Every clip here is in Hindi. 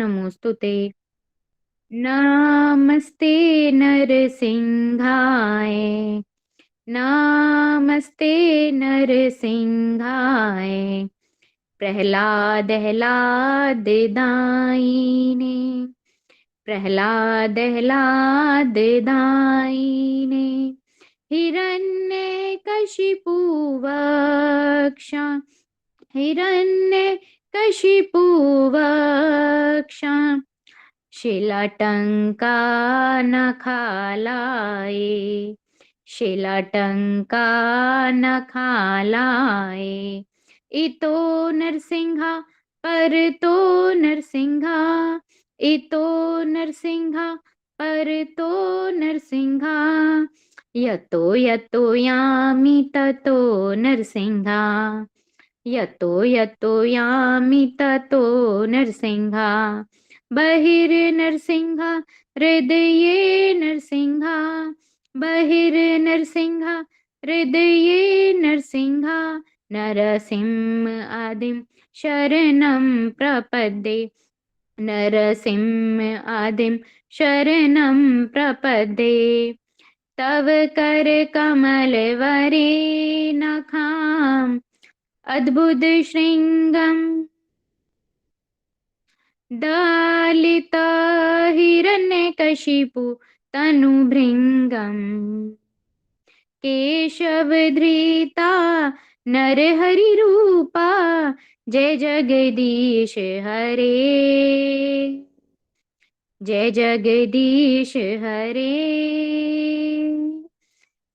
नमोस्तुते। नमस्ते नरसिंहाय, नमस्ते नरसिंहाय, प्रह्लाद दायिने, प्रह्लाद दायिने, हिरण्यकशिपु वक्षा, हिरण्यकशिपु वक्षा, शिलाटंका नखालाए, शिलाटंका नखालाए, इतो नरसिंहा परतो नरसिंहा, इतो नरसिंहा परतो नरसिंहा, यतो यतो यामि ततो नरसिंहा, यतो यतो यामि ततो नरसिंहा, बहिर्नरसिंहा हृदये नरसिंहा, बहिर्नरसिंहा हृदये नरसिंहा, नरसिंह आदिं शरणं प्रपद्ये, नरसिंह आदिं शरणं प्रपद्ये, तव कर कमल वरे नखाम् अद्भुत श्रृंगम, दलिता हिरण्यकशिपु तनुभृंगम, केशवधृता नरहरि रूपा, जय जगदीश हरे, जय जगदीश हरे,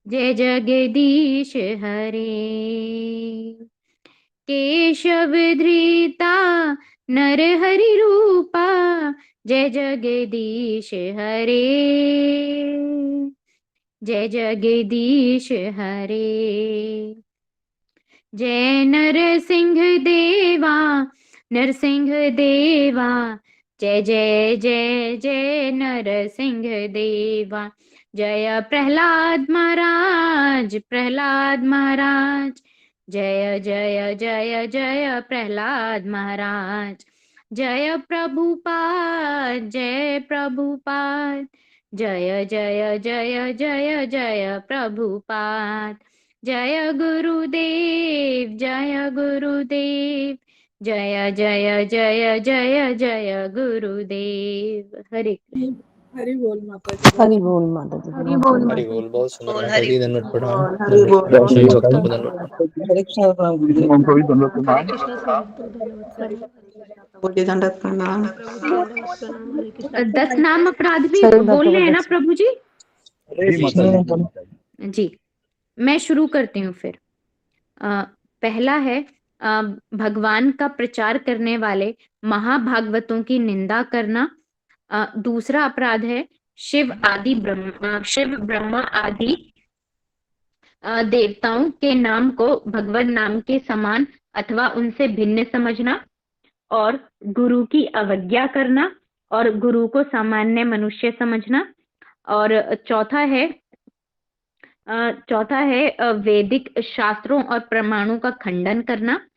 जय जगदीश हरे, केशवधृता नरहरि रूपा, जय जगदीश हरे, जय जगदीश हरे, जय नरसिंह देवा, नरसिंह देवा, जय जय जय जय नरसिंह देवा, जय प्रह्लाद महाराज, प्रह्लाद महाराज, जय जय जय जय प्रह्लाद महाराज, जय प्रभुपाद, जय प्रभुपाद, जय जय जय जय जय प्रभुपाद, जय गुरुदेव, जय गुरुदेव, जय जय जय जय जय गुरुदेव। हरे कृष्ण। हरि बोल माता जी, हरि बोल माता जी, हरि बोल हरि बोल। बहुत सुंदर माता जी, दंडवत प्रणाम। हरि बोल सभी भक्तों को दंडवत प्रणाम। हरे कृष्ण प्रणाम गुरुदेव। हरे कृष्ण बोलिए दंडवत प्रणाम। 10 नाम अपराध भी सभी भक्तों बोलने को हैं ना दस- प्रभु जी? माता जी मैं शुरू करती हूँ फिर। पहला है भगवान का प्रचार करने वाले महाभागवतों की निंदा करना। दूसरा अपराध है शिव ब्रह्मा आदि देवताओं के नाम को भगवत नाम के समान अथवा उनसे भिन्न समझना, और गुरु की अवज्ञा करना और गुरु को सामान्य मनुष्य समझना। और चौथा है वैदिक शास्त्रों और प्रमाणों का खंडन करना।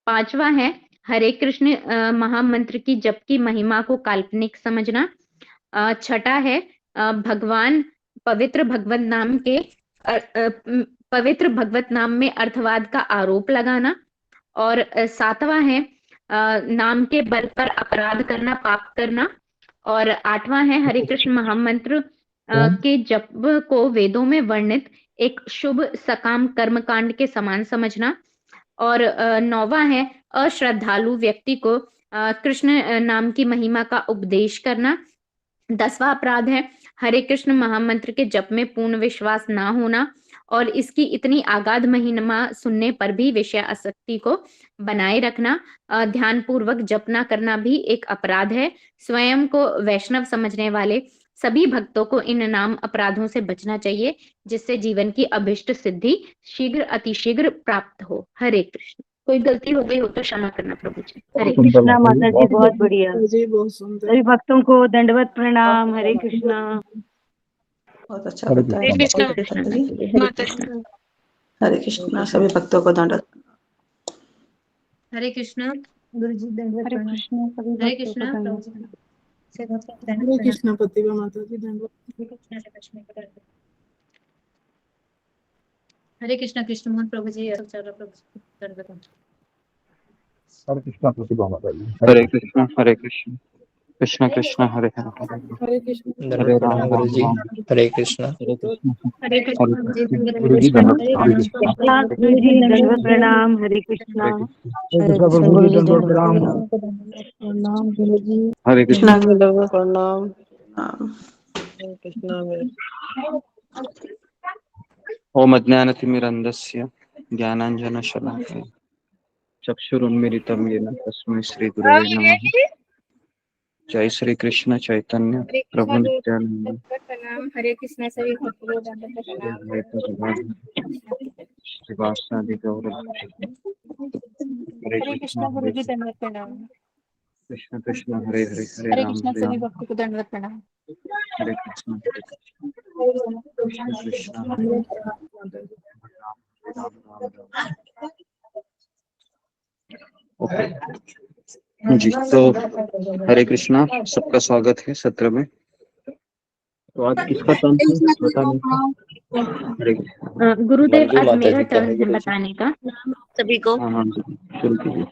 पांचवा है हरे कृष्ण महामंत्र की जप की महिमा को काल्पनिक समझना। छठा है पवित्र भगवत नाम के पवित्र भगवत नाम में अर्थवाद का आरोप लगाना। और सातवां है नाम के बल पर अपराध करना, पाप करना। और आठवां है हरे कृष्ण महामंत्र के जप को वेदों में वर्णित एक शुभ सकाम कर्मकांड के समान समझना। और नौवां है अश्रद्धालु व्यक्ति को कृष्ण नाम की महिमा का उपदेश करना। 10वां अपराध है हरे कृष्ण महामंत्र के जप में पूर्ण विश्वास ना होना और इसकी इतनी आगाध महिमा सुनने पर भी विषय आसक्ति को बनाए रखना। ध्यान पूर्वक जप ना करना भी एक अपराध है। स्वयं को वैष्णव समझने वाले सभी भक्तों को इन नाम अपराधों से बचना चाहिए, जिससे जीवन की अभिष्ट सिद्धि शीघ्र अतिशीघ्र प्राप्त हो। हरे कृष्ण। कोई गलती हो गई हो तो क्षमा करना प्रभु जी। हरे कृष्ण। कृष्णा माता जी बहुत बढ़िया। जी बहुत सुंदर। सभी भक्तों को दंडवत प्रणाम। हरे कृष्णा। बहुत अच्छा हरे बताया। कृष्ण। हरे कृष्ण जी। हरे कृष्ण। हरे कृष्णा। सभी भक्तों को दंडवत। हरे कृष्ण। गुरुजी दंडवत हरे प्रणाम। कृष्ण सभी हरे भक्तों को कृष्णा दंडवत प्रभु जी प्रणाम। से दंडवत हरे प्रणाम। कृष्णा प्रतिभा माता जी दंडवत। हरे कृष्णा से लक्ष्मी को दंडवत। हरे कृष्णा कृष्ण मोहन प्रभु जी चरण प्रभु जी दंडवत। हरे कृष्णा प्रतिभा माता जी हरे कृष्ण कृष्ण कृष्ण हरे हरे हरे कृष्ण हरे दंडवत प्रणाम गुरु जी। राम हरे कृष्णा। हरे कृष्ण हरे कृष्ण हरे जी गुरु जी कृष्ण दंडवत हरे प्रणाम कृष्ण गुरु जी दंडवत प्रणाम। हरे कृष्णा। हरे कृष्ण प्रभु जी दंडवत प्रणाम। प्रणाम गुरु जी। हरे कृष्णा कृष्ण दंडवत प्रणाम। ओम अज्ञानतिमिरन्धस्य ज्ञानाञ्जनशलाकया चक्षुरुन्मिलितं येन तस्मै श्रीगुरवे नमः। जय श्री कृष्ण चैतन्य हरे प्रभु कृष्णा गुरु नित्यानंद दंडवत प्रणाम। हरे कृष्णा सभी भक्त लोग दंडवत श्री प्रणाम। अद्वैत गदाधर श्रीवासादि गौर हरे हरे कृष्ण कृष्णा गुरु जी दंडवत प्रणाम। कृष्ण कृष्ण हरे हरे हरे हरे राम कृष्णा सभी भक्तों को दंडवत प्रणाम। हरे कृष्ण कृष्ण कृष्ण हरे हरे हरे राम राम राम। ओके जी, तो हरे कृष्णा, सबका स्वागत है सत्र में। तो आज किसका टर्न है बताने का? हरे कृष्ण। गुरुदेव मंजू आज माता मेरा जी का है टर्न है गुरु जी। बताने का। सभी को हाँ हाँ जी, शुरू कीजिए।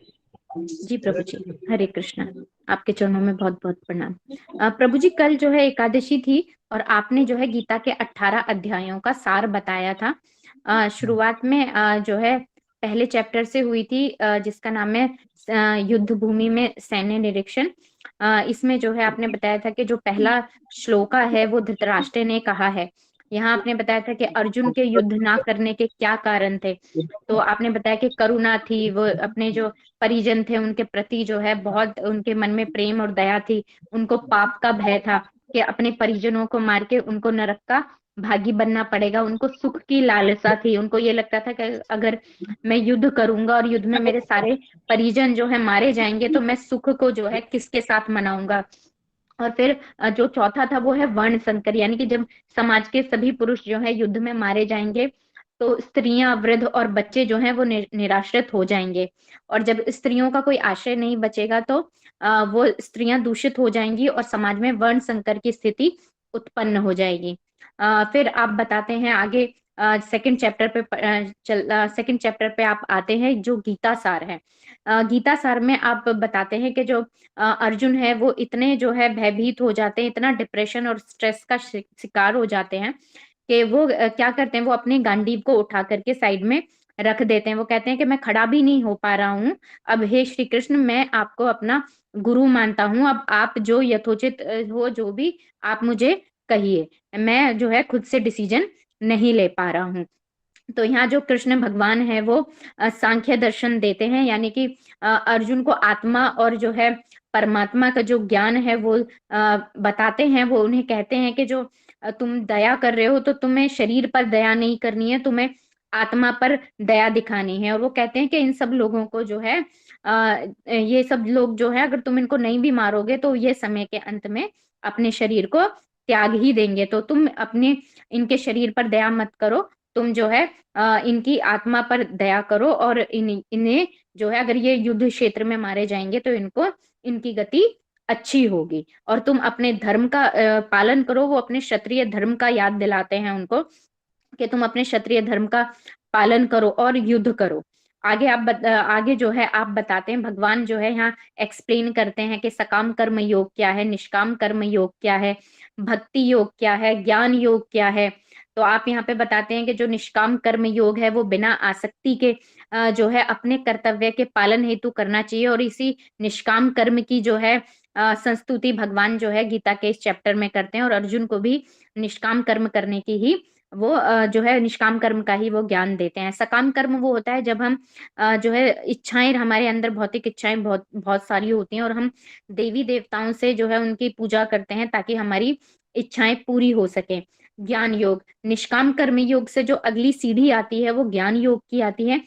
जी प्रभु जी, हरे कृष्णा। आपके चरणों में बहुत बहुत प्रणाम। प्रभु जी, कल जो है एकादशी थी और आपने जो है गीता के 18 अध्यायों का सार बताया था। शुरुआत में जो है पहले चैप्टर से हुई थी, जिसका नाम है युद्ध भूमि में सैन्य निरीक्षण। इसमें जो है आपने बताया था कि जो पहला श्लोका है वो धृतराष्ट्र ने कहा है। यहाँ आपने बताया था कि अर्जुन के युद्ध ना करने के क्या कारण थे। तो आपने बताया कि करुणा थी, वो अपने जो परिजन थे उनके प्रति जो है बहुत उनके मन में प्रेम और दया थी। उनको पाप का भय था कि अपने परिजनों को मार के उनको नरक का भागी बनना पड़ेगा। उनको सुख की लालसा थी। उनको ये लगता था कि अगर मैं युद्ध करूंगा और युद्ध में मेरे सारे परिजन जो है मारे जाएंगे तो मैं सुख को जो है किसके साथ मनाऊंगा। और फिर जो चौथा था वो है वर्ण संकर, यानी कि जब समाज के सभी पुरुष जो है युद्ध में मारे जाएंगे तो स्त्रियां, वृद्ध और बच्चे जो हैं वो निराश्रित हो जाएंगे। और जब स्त्रियों का कोई आश्रय नहीं बचेगा तो वो स्त्रियां दूषित हो जाएंगी और समाज में वर्ण संकर की स्थिति उत्पन्न हो जाएगी। फिर आप बताते हैं आगे, सेकंड चैप्टर पे सेकंड चैप्टर पे आप आते हैं जो गीता सार है। गीता सार में आप बताते हैं कि जो अर्जुन है वो इतने जो है भयभीत हो जाते हैं, इतना डिप्रेशन और स्ट्रेस का शिकार हो जाते हैं कि वो क्या करते हैं, वो अपने गांडीव को उठा करके साइड में रख देते हैं। वो कहते हैं कि मैं खड़ा भी नहीं हो पा रहा हूँ। अब हे श्री कृष्ण, मैं आपको अपना गुरु मानता हूँ। अब आप जो यथोचित हो, जो भी आप मुझे कहिए, मैं जो है खुद से डिसीजन नहीं ले पा रहा हूँ। तो यहाँ जो कृष्ण भगवान है वो सांख्य दर्शन देते हैं, यानी कि अर्जुन को आत्मा और जो है परमात्मा का जो ज्ञान है वो बताते हैं। वो उन्हें कहते हैं कि जो तुम दया कर रहे हो तो तुम्हें शरीर पर दया नहीं करनी है, तुम्हें आत्मा पर दया दिखानी है। और वो कहते हैं कि इन सब लोगों को जो है ये सब लोग जो है अगर तुम इनको नहीं भी मारोगे तो ये समय के अंत में अपने शरीर को त्याग ही देंगे। तो तुम अपने इनके शरीर पर दया मत करो, तुम जो है इनकी आत्मा पर दया करो और इन्हें जो है अगर ये युद्ध क्षेत्र में मारे जाएंगे तो इनको इनकी गति अच्छी होगी। और तुम अपने धर्म का पालन करो। वो अपने क्षत्रिय धर्म का याद दिलाते हैं उनको कि तुम अपने क्षत्रिय धर्म का पालन करो और युद्ध करो। आगे आगे जो है आप बताते हैं, भगवान जो है यहाँ एक्सप्लेन करते हैं कि सकाम कर्म योग क्या है, निष्काम कर्म योग क्या है, भक्ति योग क्या है, ज्ञान योग क्या है। तो आप यहाँ पे बताते हैं कि जो निष्काम कर्म योग है वो बिना आसक्ति के जो है अपने कर्तव्य के पालन हेतु करना चाहिए। और इसी निष्काम कर्म की जो है संस्तुति भगवान जो है गीता के इस चैप्टर में करते हैं और अर्जुन को भी निष्काम कर्म करने की ही वो जो है निष्काम कर्म का ही वो ज्ञान देते हैं। सकाम कर्म वो होता है जब हम जो है इच्छाएं, हमारे अंदर भौतिक इच्छाएं बहुत बहुत सारी होती हैं और हम देवी देवताओं से जो है उनकी पूजा करते हैं ताकि हमारी इच्छाएं पूरी हो सके। ज्ञान योग, निष्काम कर्म योग से जो अगली सीढ़ी आती है वो ज्ञान योग की आती है।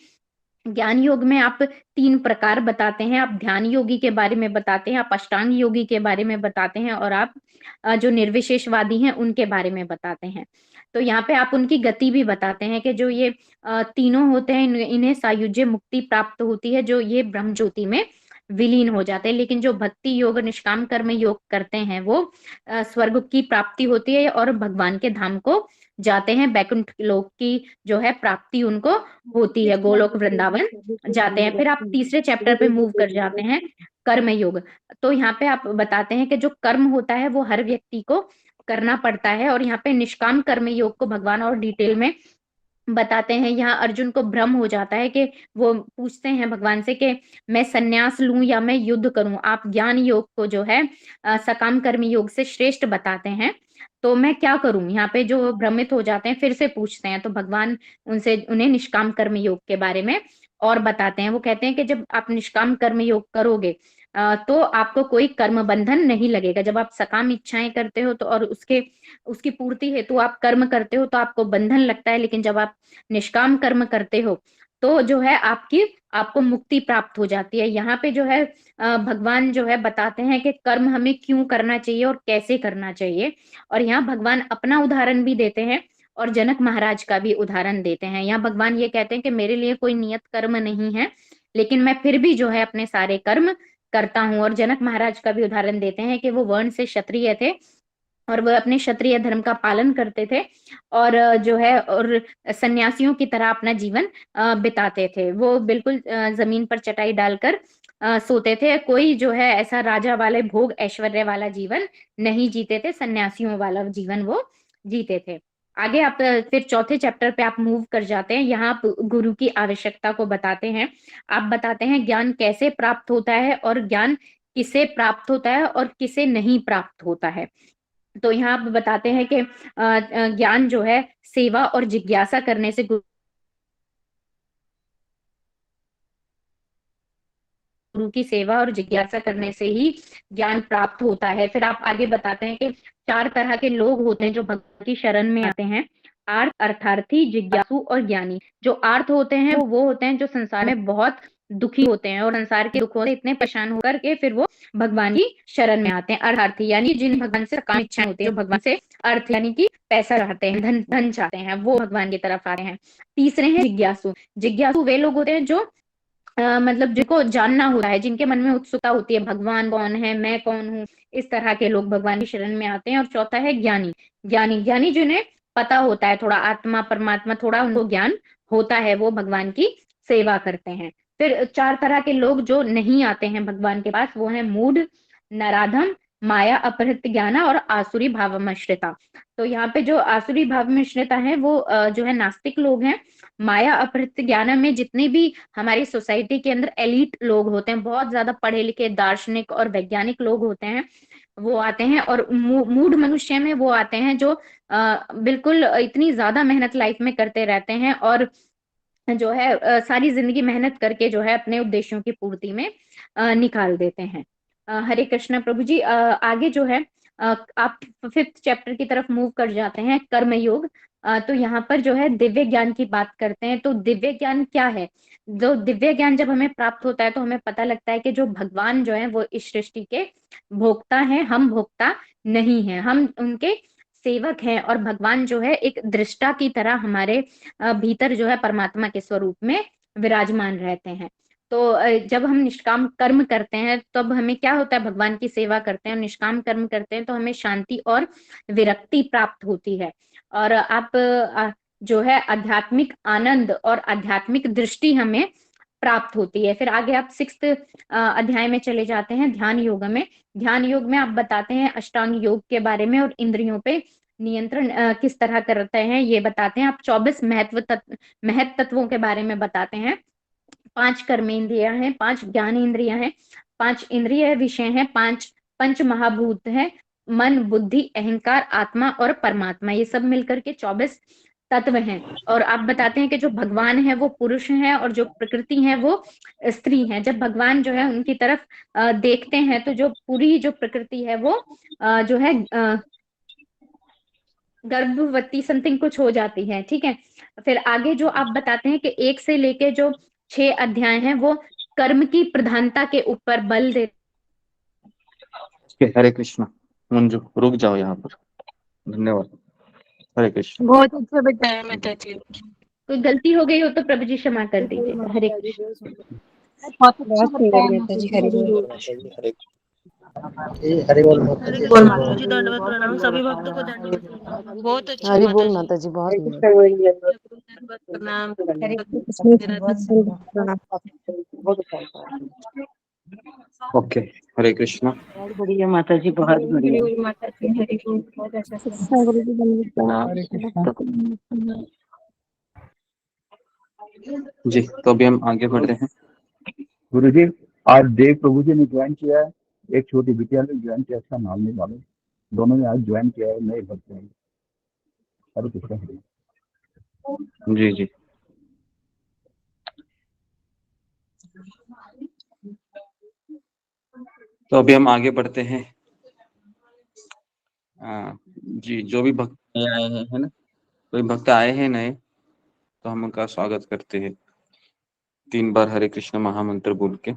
ज्ञान योग में आप 3 प्रकार बताते हैं। आप ध्यान योगी के बारे में बताते हैं, आप अष्टांग योगी के बारे में बताते हैं और आप जो निर्विशेषवादी हैं उनके बारे में बताते हैं। तो यहाँ पे आप उनकी गति भी बताते हैं कि जो ये तीनों होते हैं इन्हें सायुज्य मुक्ति प्राप्त होती है जो ये ब्रह्म ज्योति में विलीन हो जाते हैं। लेकिन जो भक्ति योग निष्काम कर्म योग करते हैं वो स्वर्ग की प्राप्ति होती है और भगवान के धाम को जाते हैं, बैकुंठ लोक की जो है प्राप्ति उनको होती है, गोलोक वृंदावन जाते हैं। फिर आप तीसरे चैप्टर पे मूव कर जाते हैं, कर्म योग। तो यहाँ पे आप बताते हैं कि जो कर्म होता है वो हर व्यक्ति को करना पड़ता है, और यहाँ पे निष्काम कर्म योग को भगवान और डिटेल में बताते हैं। यहाँ अर्जुन को भ्रम हो जाता है कि वो पूछते हैं भगवान से कि मैं सन्यास लूं या मैं युद्ध करूं, आप ज्ञान योग को जो है सकाम कर्म योग से श्रेष्ठ बताते हैं, तो मैं क्या करूं। यहाँ पे जो भ्रमित हो जाते हैं फिर से पूछते हैं, तो भगवान उन्हें निष्काम कर्म योग के बारे में और बताते हैं। वो कहते हैं कि जब आप निष्काम कर्म योग करोगे तो आपको कोई कर्म बंधन नहीं लगेगा। जब आप सकाम इच्छाएं करते हो तो और उसकी पूर्ति हेतु आप कर्म करते हो तो आपको बंधन लगता है, लेकिन जब आप निष्काम कर्म करते हो तो जो है आपको मुक्ति प्राप्त हो जाती है। यहाँ पे जो है भगवान जो है बताते हैं कि कर्म हमें क्यों करना चाहिए और कैसे करना चाहिए, और यहाँ भगवान अपना उदाहरण भी देते हैं और जनक महाराज का भी उदाहरण देते हैं। यहाँ भगवान ये कहते हैं कि मेरे लिए कोई नियत कर्म नहीं है, लेकिन मैं फिर भी जो है अपने सारे कर्म करता हूँ। और जनक महाराज का भी उदाहरण देते हैं कि वो वर्ण से क्षत्रिय थे और वह अपने क्षत्रिय धर्म का पालन करते थे, और जो है और सन्यासियों की तरह अपना जीवन बिताते थे। वो बिल्कुल जमीन पर चटाई डालकर सोते थे। कोई जो है ऐसा राजा वाले भोग ऐश्वर्य वाला जीवन नहीं जीते थे, सन्यासियों वाला जीवन वो जीते थे। आगे आप फिर चौथे चैप्टर पे आप मूव कर जाते हैं। यहाँ आप गुरु की आवश्यकता को बताते हैं। आप बताते हैं ज्ञान कैसे प्राप्त होता है और ज्ञान किसे प्राप्त होता है और किसे नहीं प्राप्त होता है। तो यहाँ आप बताते हैं कि ज्ञान जो है सेवा और जिज्ञासा करने से, गुरु की सेवा और जिज्ञासा करने से ही ज्ञान प्राप्त होता है। फिर आप आगे बताते हैं कि 4 तरह के लोग होते हैं जो भगवान की शरण में आते हैं, आर्थ, अर्थार्थी, जिज्ञासु और ज्ञानी। जो आर्थ होते हैं वो होते हैं जो संसार में बहुत दुखी होते हैं और संसार के दुखों से इतने परेशान होकर के फिर वो भगवान की शरण में आते हैं। अर्थार्थी यानी जिन भगवान से काम इच्छाएं होती है, जो भगवान से अर्थ यानी कि पैसा चाहते हैं, धन चाहते हैं, वो भगवान की तरफ आते हैं। तीसरे हैं जिज्ञासु। जिज्ञासु वे लोग होते हैं जो मतलब जिनको जानना होता है, जिनके मन में उत्सुकता होती है, भगवान कौन है, मैं कौन हूँ, इस तरह के लोग भगवान की शरण में आते हैं। और चौथा है ज्ञानी। ज्ञानी जिन्हें पता होता है, थोड़ा आत्मा परमात्मा थोड़ा उनको ज्ञान होता है, वो भगवान की सेवा करते हैं। फिर 4 तरह के लोग जो नहीं आते हैं भगवान के पास, वो है मूढ़, नराधम, माया अपहृत ज्ञाना और आसुरी भावमिश्रिता। तो यहाँ पे जो आसुरी भावमिश्रिता है वो जो है नास्तिक लोग हैं। माया अपहृत ज्ञान में जितने भी हमारी सोसाइटी के अंदर एलीट लोग होते हैं, बहुत ज्यादा पढ़े लिखे दार्शनिक और वैज्ञानिक लोग होते हैं, वो आते हैं। और मूढ़ मनुष्य में वो आते हैं जो बिल्कुल इतनी ज्यादा मेहनत लाइफ में करते रहते हैं और जो है सारी जिंदगी मेहनत करके जो है अपने उद्देश्यों की पूर्ति में निकाल देते हैं। हरे कृष्णा प्रभु जी। आगे जो है आप 5th चैप्टर की तरफ मूव कर जाते हैं, कर्म योग। तो यहाँ पर जो है दिव्य ज्ञान की बात करते हैं। तो दिव्य ज्ञान क्या है? जो दिव्य ज्ञान जब हमें प्राप्त होता है तो हमें पता लगता है कि जो भगवान जो है वो इस सृष्टि के भोक्ता हैं, हम भोक्ता नहीं हैं, हम उनके सेवक हैं। और भगवान जो है एक दृष्टा की तरह हमारे भीतर जो है परमात्मा के स्वरूप में विराजमान रहते हैं। तो जब हम निष्काम कर्म करते हैं तब हमें क्या होता है, भगवान की सेवा करते हैं और निष्काम कर्म करते हैं तो हमें शांति और विरक्ति प्राप्त होती है। और आप जो है आध्यात्मिक आनंद और आध्यात्मिक दृष्टि हमें प्राप्त होती है। फिर आगे आप 6th अध्याय में चले जाते हैं, ध्यान योग में। ध्यान योग में आप बताते हैं अष्टांग योग के बारे में और इंद्रियों पे नियंत्रण किस तरह करते हैं ये बताते हैं। आप 24 महत तत्वों के बारे में बताते हैं। 5 कर्मेंद्रियां हैं, 5 ज्ञान इंद्रियां हैं, 5 इंद्रिय विषय हैं, 5 पंच महाभूत है, मन, बुद्धि, अहंकार, आत्मा और परमात्मा, ये सब मिलकर के 24 तत्व हैं। और आप बताते हैं कि जो भगवान है वो पुरुष है और जो प्रकृति है वो स्त्री है। जब भगवान जो है उनकी तरफ देखते हैं तो जो पूरी जो प्रकृति है वो जो है गर्भवती समथिंग कुछ हो जाती है, ठीक है। फिर आगे जो आप बताते हैं कि 1 से लेके जो 6 अध्याय हैं वो कर्म की प्रधानता के ऊपर बल देते। हरे कृष्णा। मंजू रुक जाओ यहाँ पर, धन्यवाद। हरे कृष्ण। बहुत अच्छा बताया माता जी। कोई गलती हो गई हो तो प्रभु जी क्षमा कर दीजिए। हरे कृष्ण। बहुत सुंदर माता जी, हरि बोल। हरि बोल माता जी। बोल माता जी, दंडवत प्रणाम सभी भक्तों को, दंडवत प्रणाम। बहुत अच्छा हरि माता बोल जी। माता जी, बहुत हरे सुंदर। कृष्ण बोलिए। दंडवत प्रणाम। हरे ओके, हरे कृष्णा। बहुत बढ़िया माता जी, बहुत बढ़िया। बोल माता जी, हरि बोल। बहुत अच्छा से हरे कृष्णा। जी, तो अभी हम आगे बढ़ते हैं। गुरु जी, आज देव प्रभु जी ने ज्वाइन किया है, एक छोटी बिटिया ने ज्वाइन किया, अच्छा नाम नहीं मालूम, दोनों ने आज ज्वाइन किया है, नए भक्त हैं। हरे कृष्णा। जी जी। तो अभी हम आगे बढ़ते हैं। जी, जो भी भक्त नए आए हैं, है ना, कोई भक्त आए हैं नए, तो हम उनका स्वागत करते हैं 3 बार हरे कृष्ण महामंत्र बोल के।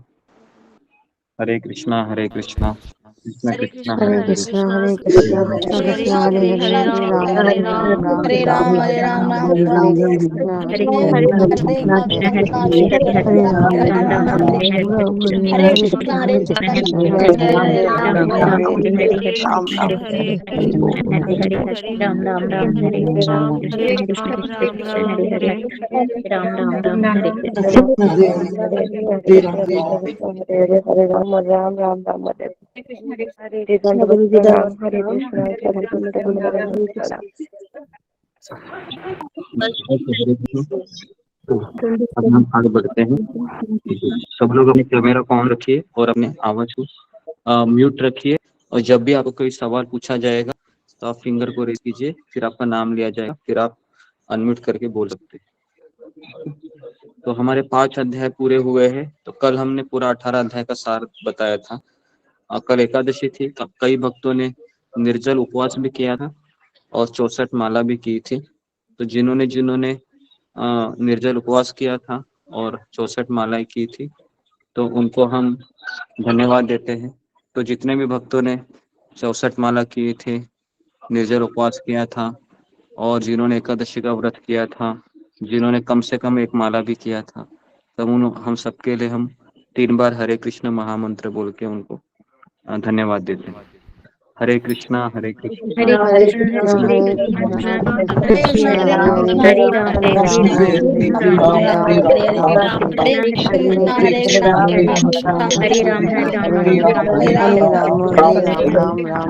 हरे कृष्णा कृष्णा हरे कृष्णा कृष्णा हरे हरे कृष्णा हरे, कृष्णा हरे कृष्णा हरे, कृष्णा हरे हरे हरे, हरे हरे राम राम हरे हरे राम राम, राम हरे राम राम, हरे हरे राम, हरे। राम हरे राम, हरे हरे कृष्णा, हरे। हरे हरे कृष्ण हरे, हरे हरे हरे कृष्णा, राम, कृष्ण हरे हरे राम कृष्ण हरे हरे हरे राम, राम, राम हरे राम राम राम, हरे हरे राम हरे। राम, हरे हरे हरे कृष्णा, कृष्णा, हरे हरे कृष्णा, कृष्णा, कृष्ण हरे कृष्ण, राम, हरे हरे राम, राम, हरे हरे हरे। हरे, हरे हरे राम, कृष्ण राम हरे हरे हरे। कृष्ण हरे हरे हरे राम राम राम हरे हरे हरे राम राम कृष्ण हरे हरे कृष्ण कृष्ण हरे राम कृष्ण कृष्ण, हरे राम हरे, हरे राम राम राम हरे हरे। हरे कृष्णा, कृष्णा कृष्णा, हरे हरे, हरे राम, राम राम, राम हरे। हरे कृष्ण, हरे हरे कृष्णा गुरु जी, दंडवत प्रणाम। हरे कृष्णा, दंडवत प्रणाम। ओके, हरे कृष्ण। तो अभी हम आगे बढ़ते हैं। सब लोग अपने कैमरा को ऑन रखिए और अपने आवाज को म्यूट रखिए, और जब भी आपको कोई सवाल पूछा जाएगा तो आप फिंगर को रेज कीजिए, फिर आपका नाम लिया जाएगा, फिर आप अनम्यूट करके बोल सकते हैं। तो हमारे 5 अध्याय पूरे हुए हैं। तो कल हमने पूरा 18 अध्याय का सार बताया था। कल एकादशी थी, कई भक्तों ने निर्जल उपवास भी किया था और 64 माला भी की थी। तो जिन्होंने जिन्होंने निर्जल उपवास किया था और 64 मालाएं की थी, तो उनको हम धन्यवाद देते हैं। तो जितने भी भक्तों ने 64 माला किए थे, निर्जल उपवास किया था, और जिन्होंने एकादशी का व्रत किया था, जिन्होंने कम से कम 1 माला भी किया था, तब उन हम सबके लिए हम 3 बार हरे कृष्ण महामंत्र बोल के उनको धन्यवाद देते हैं। हरे कृष्णा हरे कृष्णा कृष्ण हरे हरे कृष्णा, हरे कृष्ण कृष्णा, कृष्ण हरे कृष्ण कृष्ण, कृष्णा हरे हरे राम, हरे हरे, राम हरे, हरे राम, राम हरे हरे हरे कृष्ण, राम, कृष्ण हरे कृष्ण हरे, कृष्ण कृष्ण, राम हरे हरे राम राम, हरे। हरे हरे हरे, राम, राम हरे कृष्ण कृष्ण, हरे कृष्ण कृष्ण हरे हरे कृष्ण कृष्ण, राम, हरे हरे कृष्ण राम, कृष्ण, राम, हरे हरे हरे। राम हरे राम हरे राम राम हरे हरे राम, हरे हरे, राम, हरे हरे कृष्ण राम, हरे राम कृष्ण राम, कृष्ण हरे कृष्ण कृष्ण, हरे हरे हरे, राम कृष्ण, राम हरे कृष्ण राम हरे हरे हरे, हरे, राम राम हरे कृष्ण राम, हरे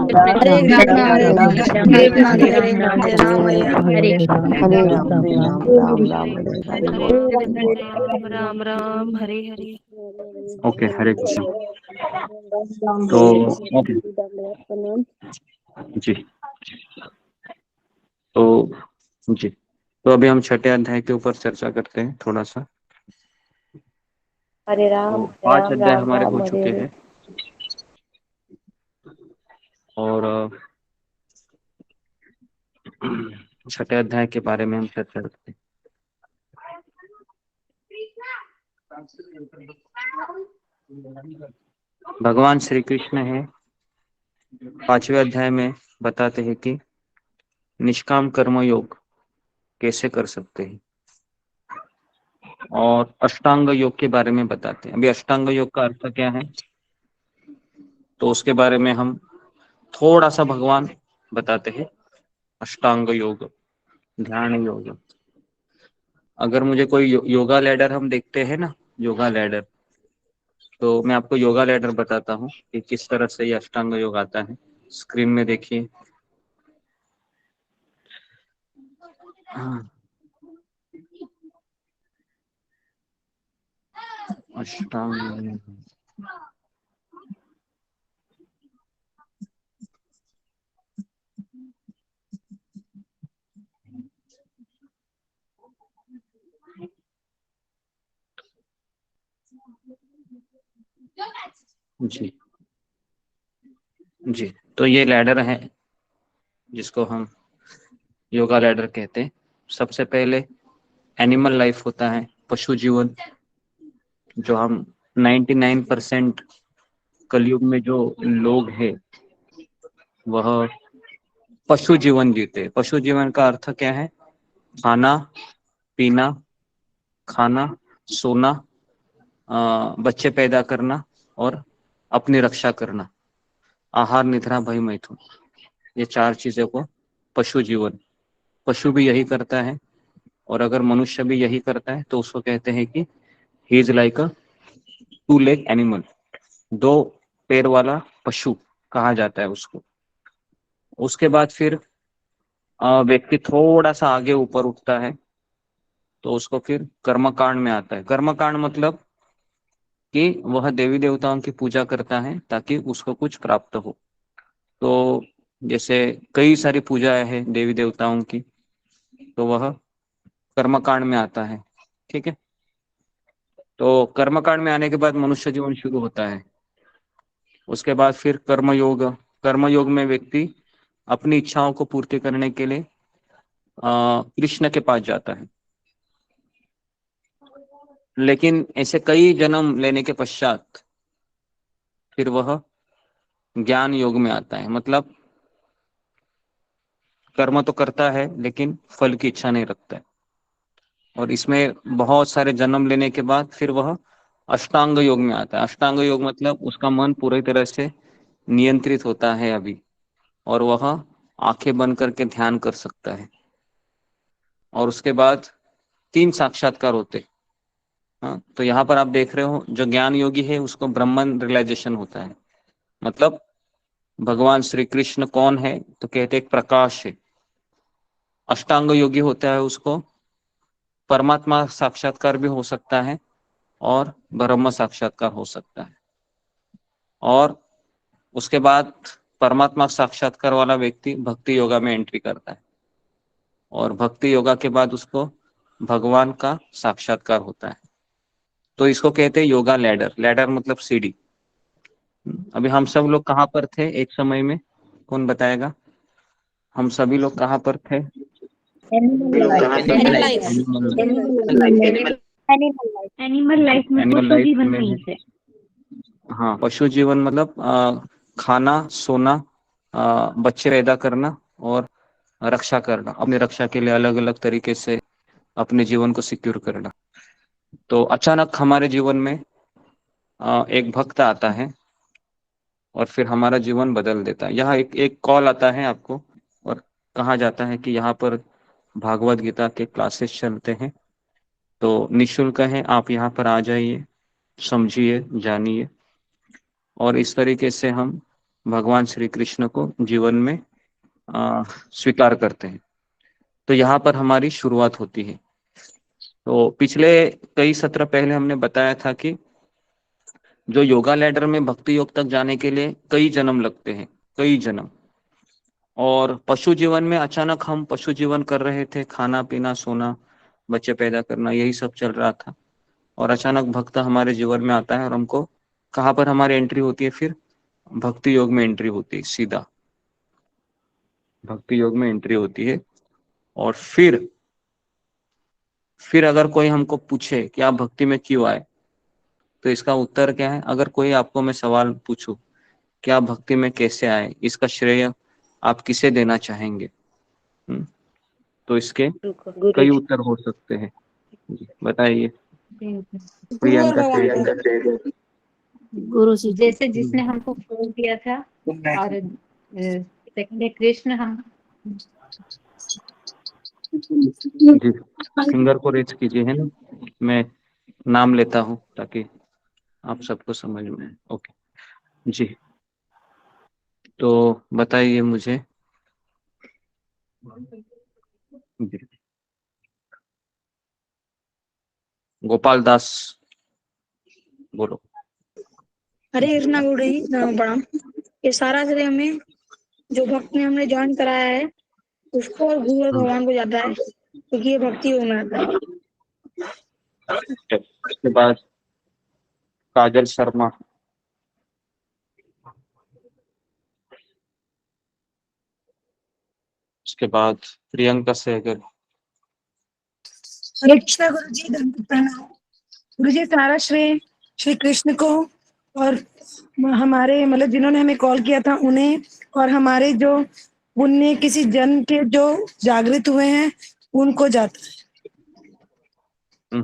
हरे कृष्ण राम। राम, हरे कृष्ण हरे हरे राम, हरे कृष्ण। राम, राम राम, हरे हरे हरे बोल। राम राम राम हरे हरे। ओके, हरे कृष्ण। तो ओके जी, तो जी, तो अभी हम 6ठे अध्याय के ऊपर चर्चा करते हैं थोड़ा सा। हरे तो राम, 5 अध्याय राम हमारे हो राम, हरे चुके हरे। हैं, और 6ठे अध्याय के बारे में हम चर्चा करते हैं। भगवान श्री कृष्ण है 5वें अध्याय में बताते हैं कि निष्काम कर्म योग कैसे कर सकते हैं, और अष्टांग योग के बारे में बताते हैं। अभी अष्टांग योग का अर्थ क्या है, तो उसके बारे में हम थोड़ा सा भगवान बताते हैं। अष्टांग योग, ध्यान योग। अगर मुझे कोई योगा लैडर हम देखते हैं ना, योगा लैडर, तो मैं आपको योगा लैडर बताता हूँ कि किस तरह से ये अष्टांग योग आता है। स्क्रीन में देखिए। हाँ, अष्टांग, जी जी, तो ये लैडर है जिसको हम योगा लैडर कहते हैं। सबसे पहले एनिमल लाइफ होता है, पशु जीवन, जो हम 99% कलयुग में जो लोग हैं वह पशु जीवन जीते हैं। पशु जीवन का अर्थ क्या है? खाना पीना, खाना, सोना बच्चे पैदा करना और अपनी रक्षा करना, आहार निद्रा भय मैथुन, ये 4 चीजों को पशु जीवन, पशु भी यही करता है और अगर मनुष्य भी यही करता है तो उसको कहते हैं कि he is like a 2 leg animal, 2 पैर वाला पशु कहा जाता है उसको। उसके बाद फिर व्यक्ति थोड़ा सा आगे ऊपर उठता है तो उसको फिर कर्मकांड में आता है। कर्मकांड मतलब कि वह देवी देवताओं की पूजा करता है ताकि उसको कुछ प्राप्त हो। तो जैसे कई सारी पूजाएं हैं देवी देवताओं की, तो वह कर्मकांड में आता है। ठीक है, तो कर्मकांड में आने के बाद मनुष्य जीवन शुरू होता है। उसके बाद फिर कर्मयोग, कर्मयोग में व्यक्ति अपनी इच्छाओं को पूर्ति करने के लिए कृष्ण के पास जाता है। लेकिन ऐसे कई जन्म लेने के पश्चात फिर वह ज्ञान योग में आता है, मतलब कर्म तो करता है लेकिन फल की इच्छा नहीं रखता है। और इसमें बहुत सारे जन्म लेने के बाद फिर वह अष्टांग योग में आता है। अष्टांग योग मतलब उसका मन पूरी तरह से नियंत्रित होता है अभी, और वह आंखें बंद करके ध्यान कर सकता है। और उसके बाद 3 साक्षात्कार होते। हाँ, तो यहाँ पर आप देख रहे हो जो ज्ञान योगी है उसको ब्रह्मन रियलाइजेशन होता है, मतलब भगवान श्री कृष्ण कौन है तो कहते एक प्रकाश है। अष्टांग योगी होता है उसको परमात्मा साक्षात्कार भी हो सकता है और ब्रह्म साक्षात्कार हो सकता है। और उसके बाद परमात्मा साक्षात्कार वाला व्यक्ति भक्ति योगा में एंट्री करता है और भक्ति योगा के बाद उसको भगवान का साक्षात्कार होता है। तो इसको कहते हैं योगा लैडर। लैडर मतलब सीढ़ी। अभी हम सब लोग कहाँ पर थे एक समय में, कौन बताएगा? हम सभी लोग कहाँ पर थे? एनिमल लाइफ में, एनिमल पशु लाइफ जीवन में में है। ही थे। हाँ, पशु जीवन मतलब खाना, सोना, बच्चे पैदा करना और रक्षा करना, अपनी रक्षा के लिए अलग अलग तरीके से अपने जीवन को सिक्योर करना। तो अचानक हमारे जीवन में एक भक्त आता है और फिर हमारा जीवन बदल देता है। यहाँ एक कॉल आता है आपको और कहा जाता है कि यहाँ पर भागवत गीता के क्लासेस चलते हैं, तो निःशुल्क है, आप यहाँ पर आ जाइए, समझिए, जानिए। और इस तरीके से हम भगवान श्री कृष्ण को जीवन में स्वीकार करते हैं। तो यहाँ पर हमारी शुरुआत होती है। तो पिछले कई सत्र पहले हमने बताया था कि जो योगा लैडर में भक्ति योग तक जाने के लिए कई जन्म लगते हैं, कई जन्म। और पशु जीवन में अचानक हम पशु जीवन कर रहे थे, खाना पीना सोना बच्चे पैदा करना यही सब चल रहा था, और अचानक भक्त हमारे जीवन में आता है और हमको कहाँ पर हमारी एंट्री होती है? फिर भक्ति योग में एंट्री होती है, सीधा भक्ति योग में एंट्री होती है। और फिर अगर कोई हमको पूछे कि आप भक्ति में क्यों आए, तो इसका उत्तर क्या है? अगर कोई आपको मैं सवाल पूछूं कि आप भक्ति में कैसे आए, इसका श्रेय आप किसे देना चाहेंगे? तो इसके कई उत्तर हो सकते हैं। बताइए प्रियंका से। गुरु जी। जैसे जिसने हमको फोन किया था, और सेकंड है कृष्ण। हम जी, फिंगर को रेज कीजिए, है ना, मैं नाम लेता हूँ ताकि आप सबको समझ में आए। ओके जी, तो बताइए मुझे जी। गोपाल दास बोलो। हरे कृष्णा गुरु जी, प्रणाम। ये सारा श्रेय हमें जो भक्त ने हमने ज्वाइन कराया है उसको और गुरु और भगवान को जाता है, क्योंकि ये भक्ति योग में आता है। उसके बाद काजल शर्मा। उसके बाद प्रियंका सहगल। हरे कृष्णा गुरु जी, प्रणाम। गुरु जी, सारा श्रेय श्री कृष्ण को और हमारे मतलब जिन्होंने हमें कॉल किया था उन्हें, और हमारे जो पुण्य किसी जन्म के जो जागृत हुए हैं उनको जाता है।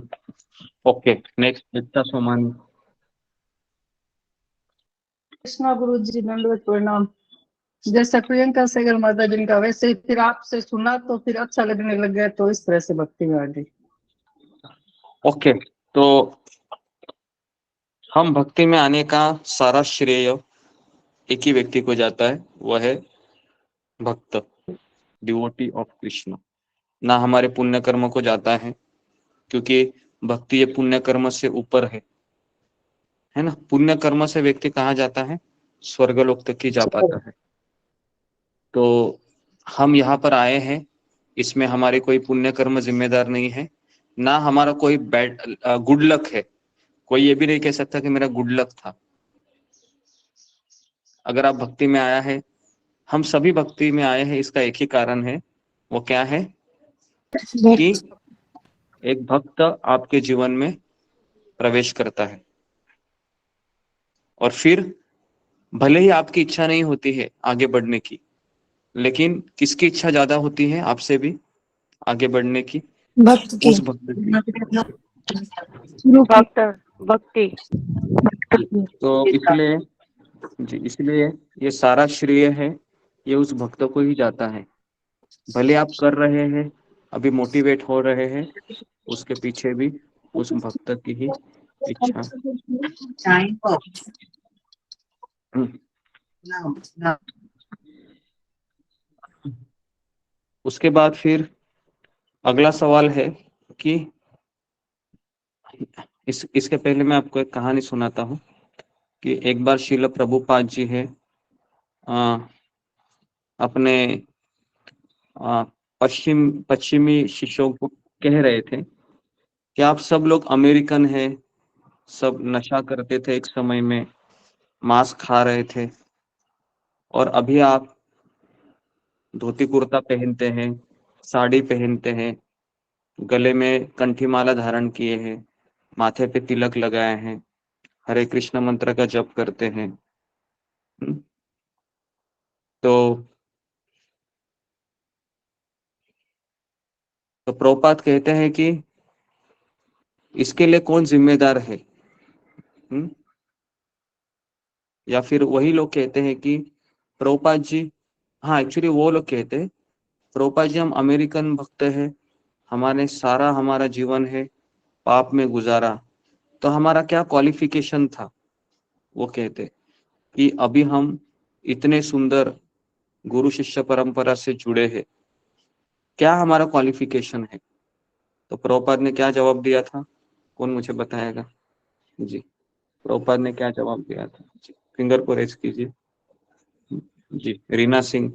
ओके, नेक्स्ट एकता सोमानी। कृष्णा गुरु जी, दंडवत प्रणाम। जैसा प्रियंका सहगल माता जी का, वैसे ही फिर आपसे सुना तो फिर अच्छा लगने लग गया, तो इस तरह से भक्ति में आ गई। ओके, तो हम भक्ति में आने का सारा श्रेय एक ही व्यक्ति को जाता है, वह है भक्त, डिवोटी ऑफ कृष्ण। ना हमारे पुण्य कर्म को जाता है, क्योंकि भक्ति ये पुण्य कर्म से ऊपर है ना। पुण्य कर्म से व्यक्ति कहाँ जाता है? स्वर्गलोक तक ही जा पाता है। तो हम यहाँ पर आए हैं, इसमें हमारे कोई पुण्य कर्म जिम्मेदार नहीं है, ना हमारा कोई बैड गुड लक है। कोई ये भी नहीं कह सकता कि मेरा गुड लक था। अगर आप भक्ति में आया है, हम सभी भक्ति में आए हैं, इसका एक ही कारण है, वो क्या है कि एक भक्त आपके जीवन में प्रवेश करता है, और फिर भले ही आपकी इच्छा नहीं होती है आगे बढ़ने की, लेकिन किसकी इच्छा ज्यादा होती है आपसे भी आगे बढ़ने की? भक्त की। उस भक्त की। भक्त भक्ति। तो इसलिए ये सारा श्रेय है, ये उस भक्त को ही जाता है। भले आप कर रहे हैं, अभी मोटिवेट हो रहे हैं, उसके पीछे भी उस भक्त की ही इच्छा। उसके बाद फिर अगला सवाल है कि इसके पहले मैं आपको एक कहानी सुनाता हूँ कि एक बार श्रील प्रभुपाद जी है अपने पश्चिमी शिष्यों को कह रहे थे कि आप सब लोग अमेरिकन हैं, सब नशा करते थे एक समय में, मांस खा रहे थे, और अभी आप धोती कुर्ता पहनते हैं, साड़ी पहनते हैं, गले में कंठी माला धारण किए हैं, माथे पे तिलक लगाए हैं, हरे कृष्ण मंत्र का जप करते हैं। तो प्रभुपाद कहते हैं कि इसके लिए कौन जिम्मेदार है? या फिर वही लोग कहते हैं कि प्रभुपाद जी, हाँ एक्चुअली वो लोग कहते हैं प्रभुपाद जी हम अमेरिकन भक्त हैं, हमारा जीवन है पाप में गुजारा, तो हमारा क्या क्वालिफिकेशन था? वो कहते कि अभी हम इतने सुंदर गुरु शिष्य परंपरा से जुड़े हैं, क्या हमारा क्वालिफिकेशन है? तो प्रभुपाद ने क्या जवाब दिया था? कौन मुझे बताएगा? जी, प्रभुपाद ने क्या जवाब दिया था? जी, फिंगर को रेज कीजिए। जी, रीना सिंह।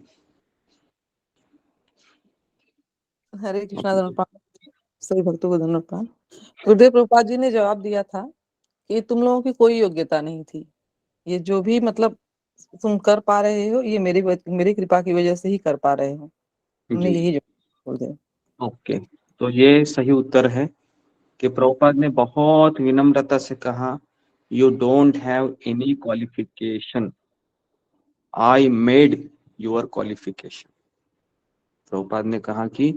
हरे कृष्णा, धन्यवाद सभी भक्तों को धन्यवाद। गुरुदेव प्रभुपाद जी ने जवाब दिया था कि तुम लोगों की कोई योग्यता नहीं थी, ये जो भी मतलब तुम कर पा रहे हो ये मेरी कृपा की वजह से ही कर पा रहे हो। हमने यही जवाब दिया। ओके, तो ये सही उत्तर है कि प्रभुपाद ने बहुत विनम्रता से कहा, you don't have any qualification, I made your qualification. Prabhupada ने कहा कि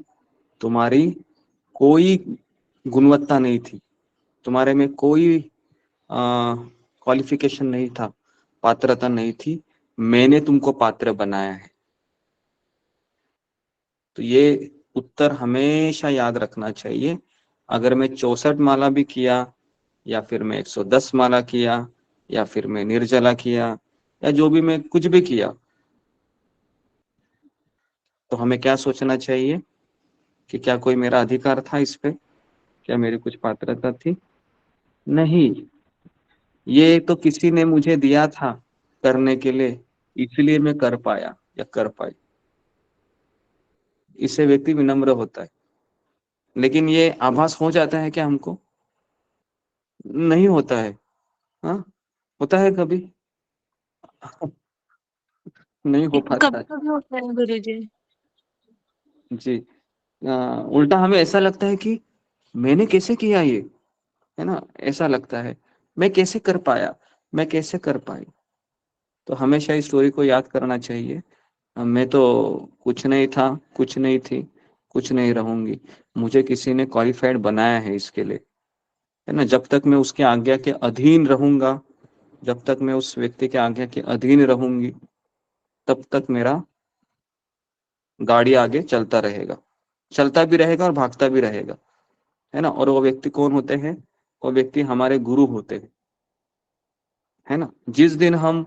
तुम्हारी कोई गुणवत्ता नहीं थी, तुम्हारे में कोई क्वालिफिकेशन नहीं था, पात्रता नहीं थी, मैंने तुमको पात्र बनाया है। तो ये उत्तर हमेशा याद रखना चाहिए। अगर मैं 64 माला भी किया, या फिर मैं 110 माला किया, या फिर मैं निर्जला किया, या जो भी मैं कुछ भी किया, तो हमें क्या सोचना चाहिए कि क्या कोई मेरा अधिकार था इस पे? क्या मेरी कुछ पात्रता थी? नहीं, ये तो किसी ने मुझे दिया था करने के लिए, इसलिए मैं कर पाया या कर पाई। इससे व्यक्ति विनम्र होता है। लेकिन ये आभास हो जाता है क्या हमको? नहीं होता है। हाँ, होता है कभी? नहीं हो पाता है। कभी होता है गुरुजी। जी, उल्टा हमें ऐसा लगता है कि मैंने कैसे किया ये, है ना, ऐसा लगता है मैं कैसे कर पाया, मैं कैसे कर पाई। तो हमेशा इस स्टोरी को याद करना चाहिए, मैं तो कुछ नहीं था, कुछ नहीं थी, कुछ नहीं रहूंगी, मुझे किसी ने क्वालिफाइड बनाया है इसके लिए, है ना। जब तक मैं उसके आज्ञा के अधीन रहूंगा, जब तक मैं उस व्यक्ति के आज्ञा के अधीन रहूंगी, तब तक मेरा गाड़ी आगे चलता रहेगा, चलता भी रहेगा और भागता भी रहेगा, है ना। और वो व्यक्ति कौन होते हैं? वो व्यक्ति हमारे गुरु होते हैं, है ना। जिस दिन हम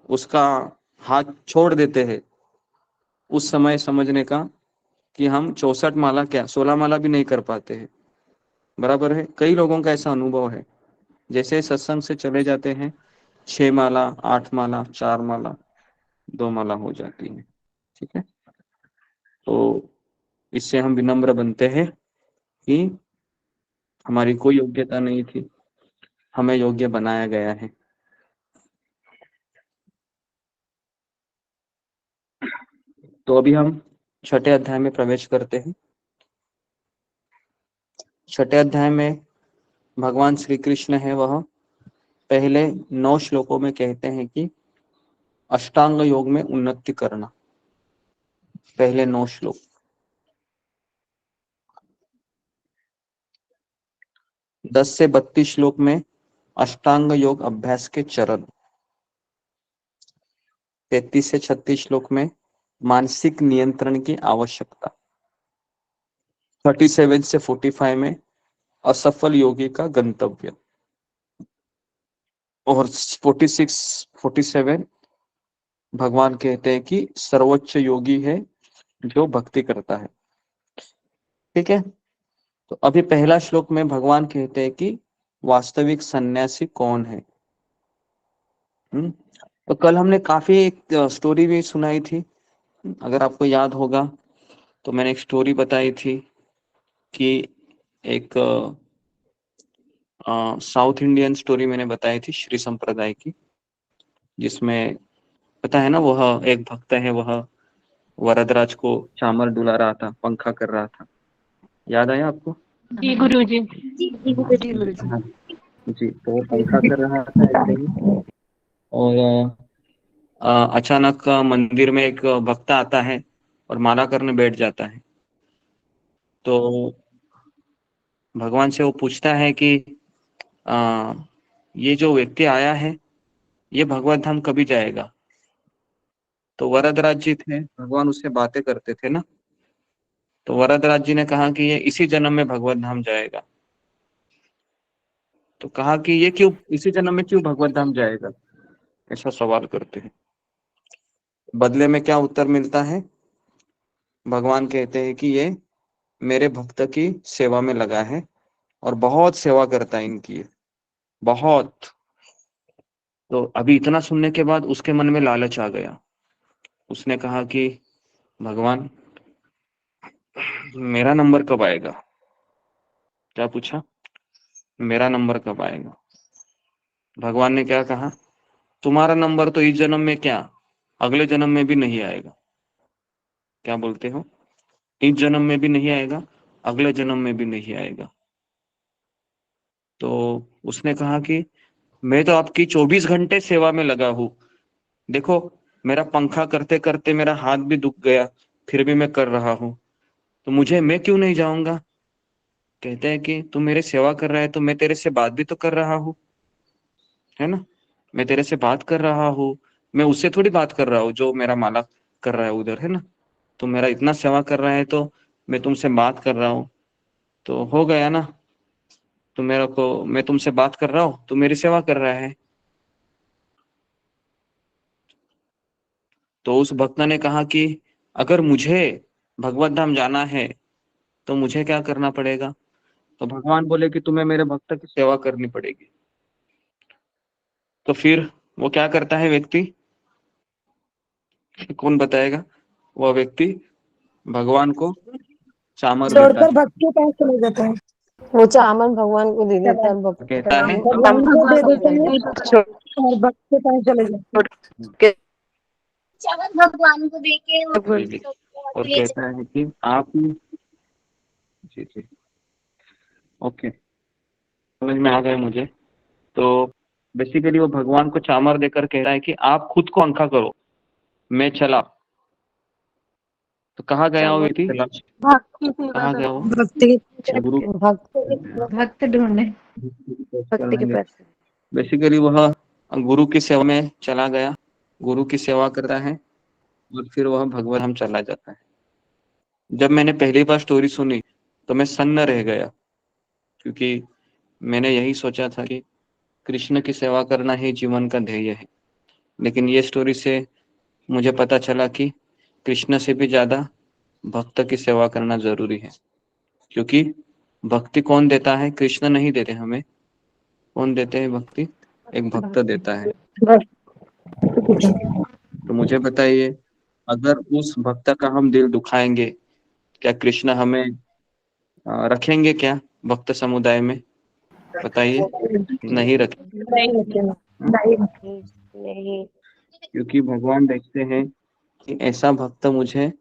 उसका हाथ छोड़ देते हैं, उस समय समझने का कि हम 64 माला क्या 16 माला भी नहीं कर पाते हैं, बराबर है। कई लोगों का ऐसा अनुभव है, जैसे सत्संग से चले जाते हैं, 6 माला, 8 माला, 4 माला, 2 माला हो जाती है, ठीक है। तो इससे हम विनम्र बनते हैं कि हमारी कोई योग्यता नहीं थी, हमें योग्य बनाया गया है। तो अभी हम छठे अध्याय में प्रवेश करते हैं। छठे अध्याय में भगवान श्री कृष्ण है, वह पहले 9 श्लोकों में कहते हैं कि अष्टांग योग में उन्नति करना। पहले 9 श्लोक। 10 से 32 श्लोक में अष्टांग योग अभ्यास के चरण। 33 से 36 श्लोक में मानसिक नियंत्रण की आवश्यकता। 37 से 45 में असफल योगी का गंतव्य। और 46-47 भगवान कहते हैं कि सर्वोच्च योगी है जो भक्ति करता है, ठीक है। तो अभी पहला श्लोक में भगवान कहते हैं कि वास्तविक सन्यासी कौन है। तो कल हमने काफी एक स्टोरी भी सुनाई थी, अगर आपको याद होगा तो मैंने एक स्टोरी बताई थी कि एक साउथ इंडियन स्टोरी मैंने बताई थी श्री संप्रदाय की, जिसमें पता है ना, वह एक भक्त है, वह वरदराज को चामर डुला रहा था, पंखा कर रहा था। याद आया आपको? जी गुरुजी। हाँ जी। तो वो पंखा कर रहा था ऐसे ही, और अचानक मंदिर में एक भक्त आता है और माला करने बैठ जाता है। तो भगवान से वो पूछता है कि ये जो व्यक्ति आया है, ये भगवत धाम कभी जाएगा? तो वरदराज जी थे, भगवान उससे बातें करते थे ना, तो वरदराज जी ने कहा कि ये इसी जन्म में भगवत धाम जाएगा। तो कहा कि ये क्यों, इसी जन्म में क्यों भगवत धाम जाएगा, ऐसा सवाल करते हैं। बदले में क्या उत्तर मिलता है? भगवान कहते हैं कि ये मेरे भक्त की सेवा में लगा है और बहुत सेवा करता है इनकी, बहुत। तो अभी इतना सुनने के बाद उसके मन में लालच आ गया। उसने कहा कि भगवान, मेरा नंबर कब आएगा? क्या पूछा? मेरा नंबर कब आएगा? भगवान ने क्या कहा? तुम्हारा नंबर तो इस जन्म में क्या, अगले जन्म में भी नहीं आएगा। क्या बोलते हो? इस जन्म में भी नहीं आएगा, अगले जन्म में भी नहीं आएगा। तो उसने कहा कि मैं तो आपकी 24 घंटे सेवा में लगा हूं, देखो मेरा पंखा करते करते मेरा हाथ भी दुख गया, फिर भी मैं कर रहा हूं, तो मैं क्यों नहीं जाऊंगा? कहते हैं कि तू मेरे सेवा कर रहा है तो मैं तेरे से बात भी तो कर रहा हूँ, है ना। मैं तेरे से बात कर रहा हूँ, मैं उससे थोड़ी बात कर रहा हूँ जो मेरा माला कर रहा है उधर, है ना। तो मेरा इतना सेवा कर रहा है तो मैं तुमसे बात कर रहा हूँ, तो हो गया ना। तो मैं तुमसे बात कर रहा हूँ, तो मेरी सेवा कर रहा है। तो उस भक्त ने कहा कि अगर मुझे भगवत धाम जाना है तो मुझे क्या करना पड़ेगा? तो भगवान बोले कि तुम्हें मेरे भक्त की सेवा करनी पड़ेगी। तो फिर वो क्या करता है व्यक्ति? कौन बताएगा? वह व्यक्ति भगवान को चामर देता छोड़कर है। भक्त के पास चले जाता है। वो चामन भगवान को दे देता है, भक्त कहता है भगवान को दे देते हैं और भक्त के पास चले जाते हैं। भगवान को देके और कहता है कि आप जी जी ओके, समझ में आ गए मुझे। तो बेसिकली वो भगवान को चामर देकर कह रहा है कि आप खुद को अंखा करो, मैं चला। तो कहाँ गया वो व्यक्ति? कहाँ गया वो? भक्ति गुरु भक्त भक्त ढूंढे। भक्ति के पैर से। बेसिकली वह गुरु की सेवा में चला गया, गुरु की सेवा करता है और फिर वह भगवत धाम चला जाता है। जब मैंने पहली बार स्टोरी सुनी तो मैं सन्न रह गया, क्योंकि मैंने यही सोचा था कि कृष्ण की सेवा करना ही जीवन का ध्येय है। लेकिन ये स्टोरी से मुझे पता चला कि कृष्ण से भी ज्यादा भक्त की सेवा करना जरूरी है, क्योंकि भक्ति कौन देता है? कृष्ण नहीं देते हमें। कौन देते हैं भक्ति? एक भक्त देता है। तो मुझे बताइए, अगर उस भक्त का हम दिल दुखाएंगे, क्या कृष्ण हमें रखेंगे क्या भक्त समुदाय में? बताइए, नहीं रखेंगे। नहीं। क्योंकि भगवान देखते हैं कि ऐसा भक्त मुझे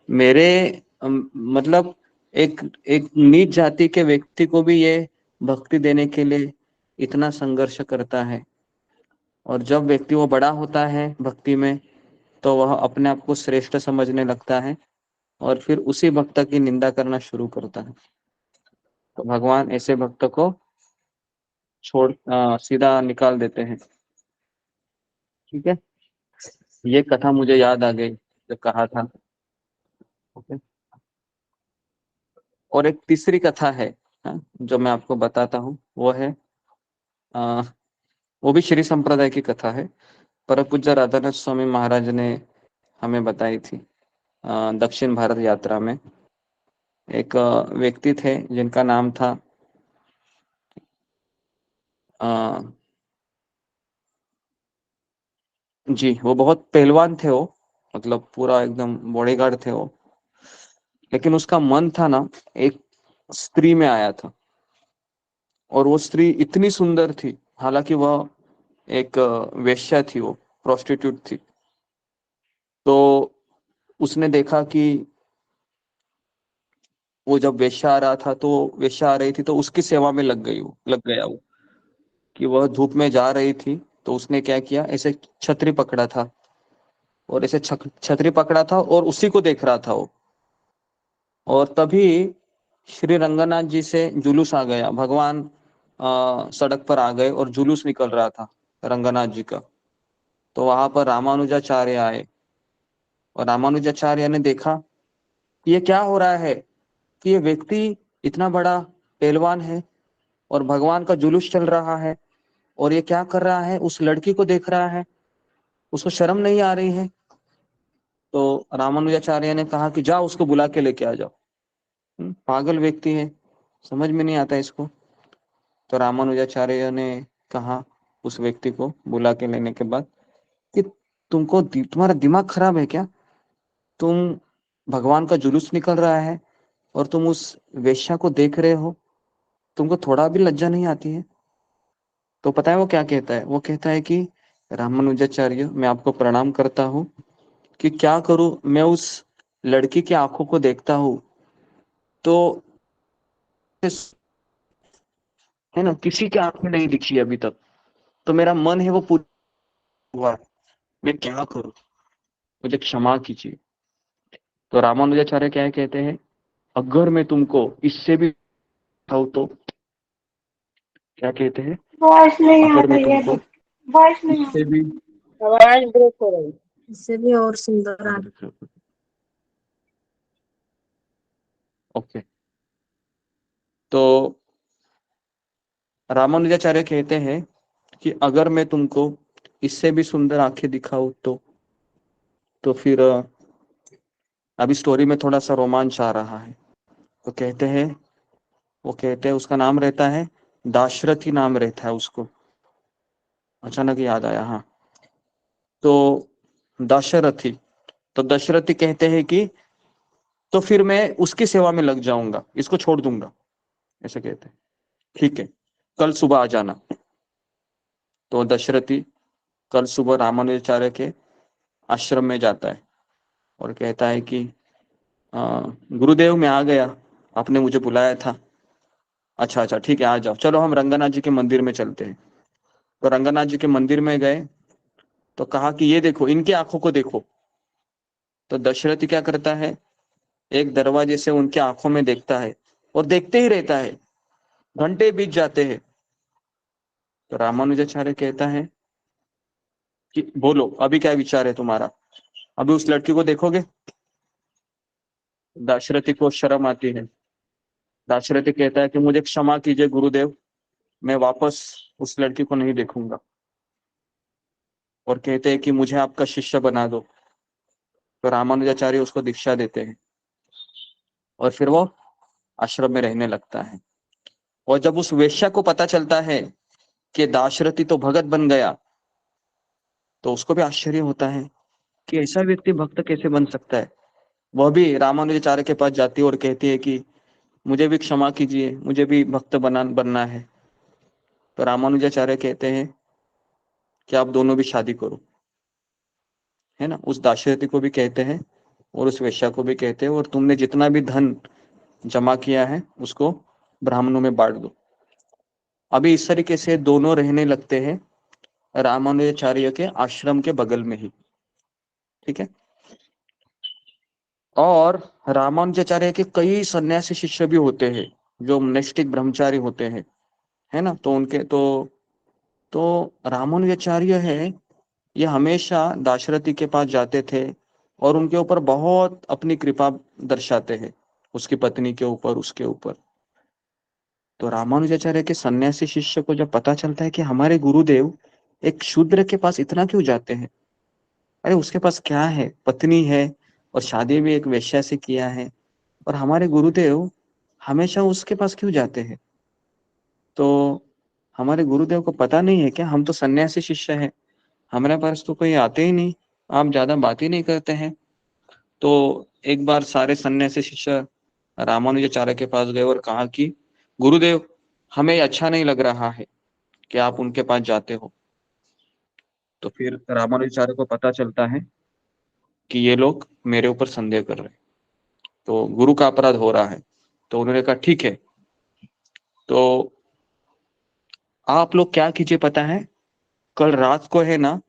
मेरे मतलब एक एक नीच जाति के व्यक्ति को भी ये भक्ति देने के लिए इतना संघर्ष करता है। और जब व्यक्ति वो बड़ा होता है भक्ति में, तो वह अपने आप को श्रेष्ठ समझने लगता है और फिर उसी भक्त की निंदा करना शुरू करता है। तो भगवान ऐसे भक्त को सीधा निकाल देते हैं। ठीक है, ये कथा मुझे याद आ गई जो कहा था। ओके, और एक तीसरी कथा है जो मैं आपको बताता हूँ। वो है वो भी श्री संप्रदाय की कथा है। परम पूज्य राधानाथ स्वामी महाराज ने हमें बताई थी। दक्षिण भारत यात्रा में एक व्यक्ति थे जिनका नाम था जी, वो बहुत पहलवान थे। वो मतलब पूरा एकदम बॉडीगार्ड थे वो। लेकिन उसका मन था ना एक स्त्री में आया था, और वो स्त्री इतनी सुंदर थी, हालांकि वह एक वेश्या थी, वो प्रोस्टिट्यूट थी। तो उसने देखा कि वो जब वेश्या आ रहा था, तो वेश्या आ रही थी तो उसकी सेवा में लग गया वो, कि वह धूप में जा रही थी। तो उसने क्या किया, ऐसे छतरी पकड़ा था और ऐसे छतरी पकड़ा था और उसी को देख रहा था वो। और तभी श्री रंगनाथ जी से जुलूस आ गया। भगवान सड़क पर आ गए और जुलूस निकल रहा था रंगनाथ जी का। तो वहां पर रामानुजाचार्य आए और रामानुजाचार्य ने देखा कि ये क्या हो रहा है, कि ये व्यक्ति इतना बड़ा पहलवान है और भगवान का जुलूस चल रहा है, और ये क्या कर रहा है, उस लड़की को देख रहा है, उसको शर्म नहीं आ रही है। तो रामानुजाचार्य ने कहा कि जाओ उसको बुला के लेके आ जाओ। पागल व्यक्ति है, समझ में नहीं आता इसको। तो रामानुजाचार्य ने कहा उस व्यक्ति को बुला के लेने के बाद कि तुम्हारा दिमाग खराब है क्या? तुम भगवान का जुलूस निकल रहा है और तुम उस वेश्या को देख रहे हो, तुमको थोड़ा भी लज्जा नहीं आती है? तो पता है वो क्या कहता है? वो कहता है कि रामानुजाचार्य, मैं आपको प्रणाम करता हूँ, कि क्या करूं, मैं उस लड़की की आंखों को देखता हूँ तो है ना, किसी की आंख में नहीं दिखी अभी तक। तो मेरा मन है वो पूरा हुआ, मैं क्या करूं, मुझे क्षमा कीजिए। तो रामानुजाचार्य क्या कहते हैं, अगर मैं तुमको इससे भी दिखाऊं तो, क्या कहते हैं, वॉइस नहीं आ अगर मैं रही है, तुमको वॉइस नहीं आ इससे भी आवाज ब्रेक हो रही। इससे भी और सुंदर आ ओके, तो रामानुजाचार्य कहते हैं कि अगर मैं तुमको इससे भी सुंदर आंखें दिखाऊं तो फिर अभी स्टोरी में थोड़ा सा रोमांच आ रहा है। तो वो कहते हैं उसका नाम रहता है दाशरथी, नाम रहता है उसको, अचानक याद आया। हाँ, तो दशरथी। तो दशरथी कहते हैं कि तो फिर मैं उसकी सेवा में लग जाऊंगा, इसको छोड़ दूंगा, ऐसे कहते हैं। ठीक है, कल सुबह आ जाना। तो दशरथी कल सुबह रामानुजाचार्य के आश्रम में जाता है और कहता है कि गुरुदेव मैं आ गया, आपने मुझे बुलाया था। अच्छा अच्छा, ठीक है, आ जाओ, चलो हम रंगनाथ जी के मंदिर में चलते हैं। तो रंगनाथ जी के मंदिर में गए तो कहा कि ये देखो, इनकी आंखों को देखो। तो दशरथी क्या करता है, एक दरवाजे से उनकी आंखों में देखता है और देखते ही रहता है। घंटे बीत जाते हैं तो रामानुजाचार्य कहता है कि बोलो अभी क्या विचार है तुम्हारा, अभी उस लड़की को देखोगे? दाशरथी को शर्म आती है। दाशरथी कहता है कि मुझे क्षमा कीजिए गुरुदेव, मैं वापस उस लड़की को नहीं देखूंगा। और कहते हैं कि मुझे आपका शिष्य बना दो। तो रामानुजाचार्य उसको दीक्षा देते हैं और फिर वो आश्रम में रहने लगता है। और जब उस वेश्या को पता चलता है कि दाशरथी तो भगत बन गया, तो उसको भी आश्चर्य होता है कि ऐसा व्यक्ति भक्त कैसे बन सकता है। वह भी रामानुजाचार्य के पास जाती है और कहती है कि मुझे भी क्षमा कीजिए, मुझे भी भक्त बनना है। तो रामानुजाचार्य कहते हैं कि आप दोनों भी शादी करो, है ना। उस दाशरथी को भी कहते हैं और उस वेश्या को भी कहते हैं, और तुमने जितना भी धन जमा किया है उसको ब्राह्मणों में बांट दो। अभी इस तरीके से दोनों रहने लगते हैं रामानुजाचार्य के आश्रम के बगल में ही, ठीक है। और रामानुजाचार्य के कई सन्यासी शिष्य भी होते हैं जो नैष्ठिक ब्रह्मचारी होते हैं, है ना। तो उनके तो रामानुजाचार्य है, ये हमेशा दाशरथी के पास जाते थे और उनके ऊपर बहुत अपनी कृपा दर्शाते हैं, उसकी पत्नी के ऊपर, उसके ऊपर। तो रामानुजाचार्य के सन्यासी शिष्य को जब पता चलता है कि हमारे गुरुदेव एक शूद्र के पास इतना क्यों जाते हैं, अरे उसके पास क्या है, पत्नी है और शादी भी एक वेश्या से किया है, और हमारे गुरुदेव हमेशा उसके पास क्यों जाते हैं। तो हमारे गुरुदेव को पता नहीं है क्या, हम तो सन्यासी शिष्य हैं, हमारे पास तो कोई आते ही नहीं, आप ज्यादा बात ही नहीं करते हैं। तो एक बार सारे सन्यासी शिष्य रामानुजाचार्य के पास गए और कहा कि गुरुदेव हमें अच्छा नहीं लग रहा है कि आप उनके पास जाते हो। तो फिर रामानुजाचार्य को पता चलता है कि ये लोग मेरे ऊपर संदेह कर रहे हैं, तो गुरु का अपराध हो रहा है। तो उन्होंने कहा ठीक है, तो आप लोग क्या कीजिए पता है, कल रात को है ना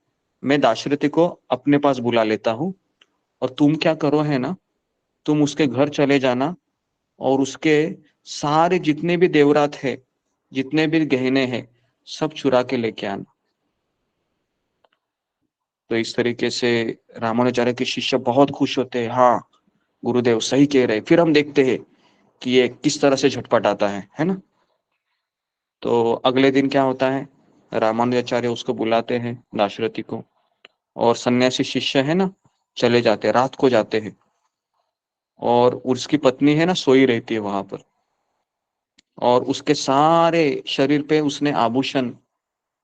मैं दाशरथी को अपने पास बुला लेता हूँ, और तुम क्या करो है ना, तुम उसके घर चले जाना और उसके सारे जितने भी देवरात है, जितने भी गहने हैं, सब चुरा के लेके आना। तो इस तरीके से रामानुजाचार्य के शिष्य बहुत खुश होते हैं, हाँ गुरुदेव सही कह रहे। फिर हम देखते हैं कि ये किस तरह से झटपटाता है ना। तो अगले दिन क्या होता है, रामानुजाचार्य उसको बुलाते हैं दाशरथी को, और सन्यासी शिष्य है ना चले जाते हैं, रात को जाते हैं, और उसकी पत्नी है ना सोई रहती है वहां पर, और उसके सारे शरीर पे उसने आभूषण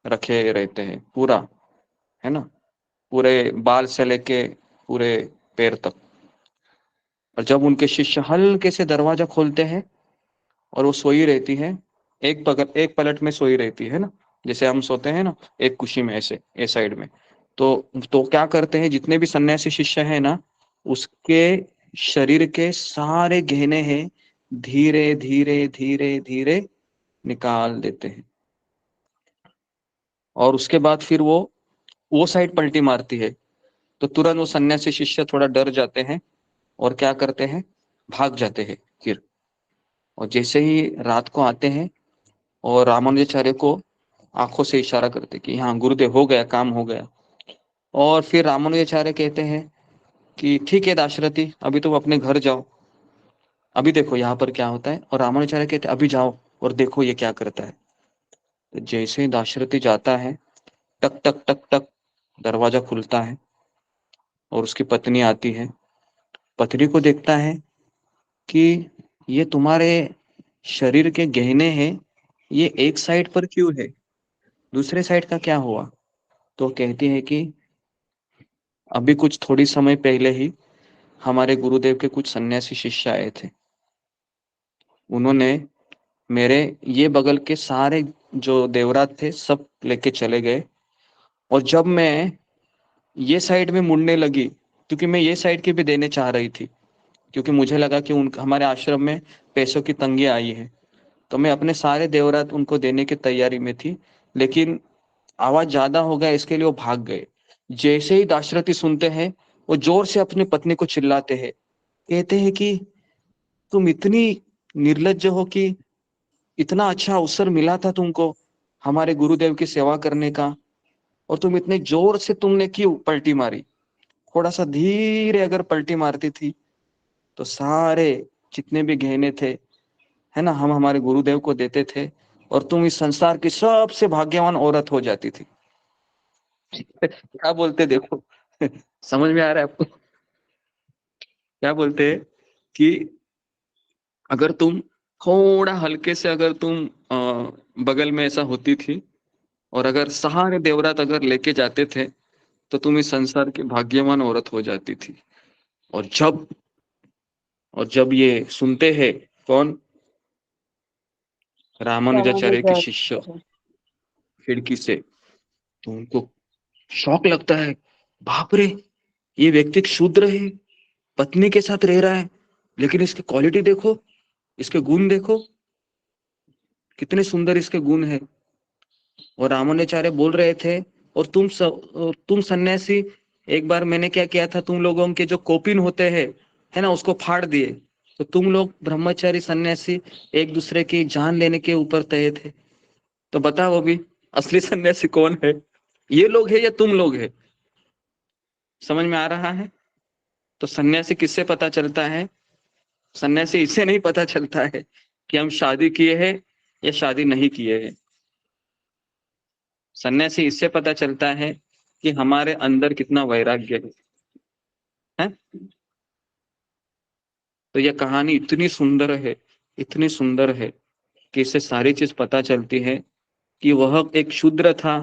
रखे रहते हैं पूरा, है ना, पूरे बाल से लेके पूरे पैर तक। और जब उनके शिष्य हल्के से दरवाजा खोलते हैं और वो सोई रहती है, एक पलट में सोई रहती है ना, जैसे हम सोते हैं ना एक कुशी में, ऐसे एक साइड में। तो क्या करते हैं, जितने भी सन्यासी शिष्य हैं ना, उसके शरीर के सारे गहने हैं धीरे धीरे धीरे धीरे निकाल देते हैं। और उसके बाद फिर वो साइड पलटी मारती है, तो तुरंत वो सन्यासी शिष्य थोड़ा डर जाते हैं और क्या करते हैं, भाग जाते हैं फिर। और जैसे ही रात को आते हैं और रामानुजाचार्य को आंखों से इशारा करते कि हाँ गुरुदेव हो गया, काम हो गया। और फिर रामानुजाचार्य कहते हैं कि ठीक है दाशरथी, अभी तुम अपने घर जाओ, अभी देखो यहाँ पर क्या होता है। और रामानुजाचार्य कहते हैं अभी जाओ और देखो ये क्या करता है। तो जैसे ही दाशरथी जाता है, टक टक टक टक दरवाजा खुलता है और उसकी पत्नी आती है। पत्नी को देखता है कि ये तुम्हारे शरीर के गहने हैं, ये एक साइड पर क्यों है, दूसरे साइड का क्या हुआ। तो कहती है कि अभी कुछ थोड़ी समय पहले ही हमारे गुरुदेव के कुछ सन्यासी शिष्य आए थे, उन्होंने मेरे ये बगल के सारे जो देवरात थे सब लेके चले गए। और जब मैं ये साइड में मुड़ने लगी, क्योंकि मैं ये साइड की भी देने चाह रही थी, क्योंकि मुझे लगा कि हमारे आश्रम में पैसों की तंगी आई है, तो मैं अपने सारे देवरात उनको देने की तैयारी में थी, लेकिन आवाज ज्यादा हो गया इसके लिए वो भाग गए। जैसे ही दाशरथी सुनते हैं, वो जोर से अपनी पत्नी को चिल्लाते हैं, कहते हैं कि तुम इतनी निर्लज्ज हो कि इतना अच्छा अवसर मिला था तुमको, हमारे गुरुदेव की सेवा करने का, और तुम इतने जोर से तुमने क्यों पलटी मारी? थोड़ा सा धीरे अगर पलटी मारती थी तो सारे जितने भी गहने थे, है ना, हम हमारे गुरुदेव को देते थे और तुम इस संसार की सबसे भाग्यवान औरत हो जाती थी। क्या बोलते देखो, समझ में आ रहा है आपको? क्या बोलते हैं कि अगर तुम थोड़ा हल्के से अगर तुम बगल में ऐसा होती थी और अगर सहारे देवरात अगर लेके जाते थे तो तुम इस संसार की भाग्यवान औरत हो जाती थी। और जब ये सुनते हैं कौन? रामानुजाचार्य के शिष्य खिड़की से, तो उनको शौक लगता है, बाप रे, ये व्यक्ति शूद्र है, पत्नी के साथ रह रहा है, लेकिन इसकी क्वालिटी देखो, इसके गुण देखो, कितने सुंदर इसके गुण है। और रामानुजाचार्य बोल रहे थे, और तुम सन्यासी, एक बार मैंने क्या किया था, तुम लोगों के जो कोपिन होते हैं, है ना, उसको फाड़ दिए, तो तुम लोग ब्रह्मचारी सन्यासी एक दूसरे की जान लेने के ऊपर तय थे। तो बताओ अभी असली सन्यासी कौन है? ये लोग है या तुम लोग है? समझ में आ रहा है? तो सन्यासी किससे पता चलता है? सन्यासी इससे नहीं पता चलता है कि हम शादी किए हैं या शादी नहीं किए हैं। सन्यासी इससे पता चलता है कि हमारे अंदर कितना वैराग्य है? तो यह कहानी इतनी सुंदर है, इतनी सुंदर है कि इससे सारी चीज पता चलती है कि वह एक शूद्र था,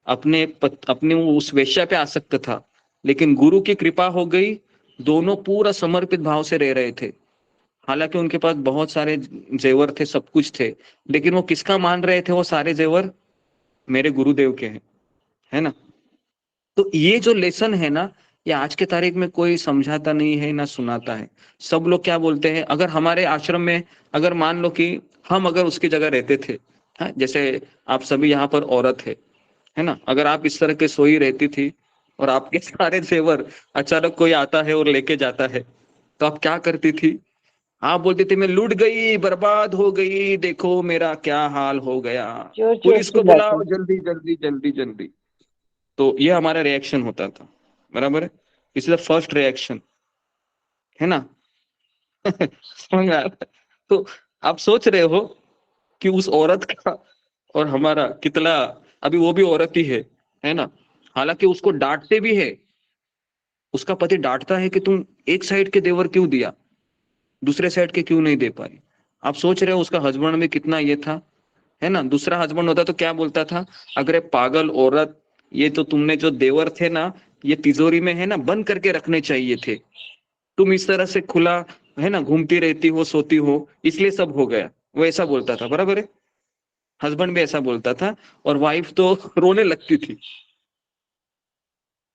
अपने वो उस वेश्या पे आसक्त था, लेकिन गुरु की कृपा हो गई, दोनों पूरा समर्पित भाव से रह रहे थे। हालांकि उनके पास बहुत सारे जेवर थे, सब कुछ थे, लेकिन वो किसका मान रहे थे? वो सारे जेवर मेरे गुरुदेव के हैं, है ना। तो ये जो लेसन है ना, ये आज के तारीख में कोई समझाता नहीं है ना सुनाता है। सब लोग क्या बोलते हैं, अगर हमारे आश्रम में अगर मान लो कि हम अगर उसकी जगह रहते थे, हाँ, जैसे आप सभी यहाँ पर औरत है ना, अगर आप इस तरह के सोई रहती थी और आपके सारे जेवर अचानक कोई आता है और लेके जाता है, तो आप क्या करती थी? आप बोलती थी मैं लूट गई, बर्बाद हो गई, देखो मेरा क्या हाल हो गया, जोर जोर पुलिस से को लाते बुलाओ जल्दी जल्दी जल्दी जल्दी। तो ये हमारा रिएक्शन होता था, बराबर है। इस फर्स्ट रिएक्शन, है ना। समझ में आ रहा है? तो आप सोच रहे हो कि उस औरत का और हमारा कितना, अभी वो भी औरत ही है ना, हालांकि उसको डांटते भी है, उसका पति डांटता है कि तुम एक साइड के देवर क्यों दिया, दूसरे साइड के क्यों नहीं दे पाई। आप सोच रहे हो उसका हस्बैंड में कितना ये था, है ना। दूसरा हस्बैंड होता तो क्या बोलता था, अगर पागल औरत, ये तो तुमने जो देवर थे ना, ये तिजोरी में है ना, बंद करके रखने चाहिए थे, तुम इस तरह से खुला, है ना, घूमती रहती हो, सोती हो, इसलिए सब हो गया। वो ऐसा बोलता था, बराबर है। हस्बैंड भी ऐसा बोलता था और वाइफ तो रोने लगती थी।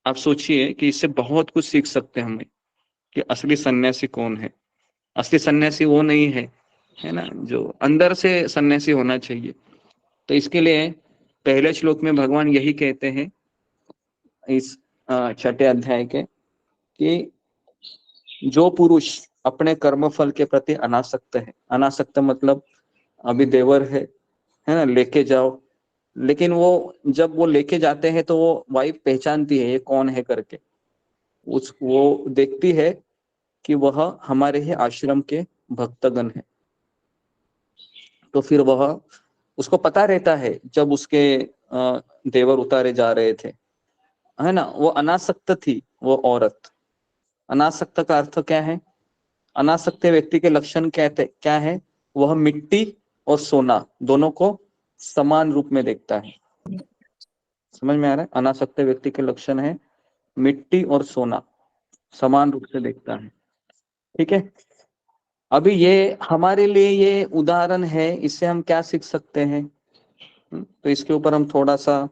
आप सोचिए कि इससे बहुत कुछ सीख सकते हैं हमें कि असली सन्यासी कौन है। असली सन्यासी वो नहीं है ना, जो अंदर से सन्यासी होना चाहिए। तो इसके लिए पहले श्लोक में भगवान यही कहते हैं इस छठे अध्याय के, कि जो पुरुष अपने कर्मफल के प्रति अनासक्त है, अनासक्त मतलब अभी देवर है ना, लेके जाओ, लेकिन वो जब वो लेके जाते हैं तो वो वाइफ पहचानती है ये कौन है करके, वो देखती है कि वह हमारे ही आश्रम के भक्तगण है। तो फिर वह, उसको पता रहता है जब उसके देवर उतारे जा रहे थे, है ना, वो अनासक्त थी वो औरत। अनासक्त का अर्थ क्या है? अनासक्त व्यक्ति के लक्षण क्या है? वह मिट्टी और सोना दोनों को समान रूप में देखता है। समझ में आ रहा है? अनासक्त व्यक्ति के लक्षण है मिट्टी और सोना समान रूप से देखता है। ठीक है, अभी ये हमारे लिए ये उदाहरण है, इससे हम क्या सीख सकते हैं? तो इसके ऊपर हम थोड़ा सा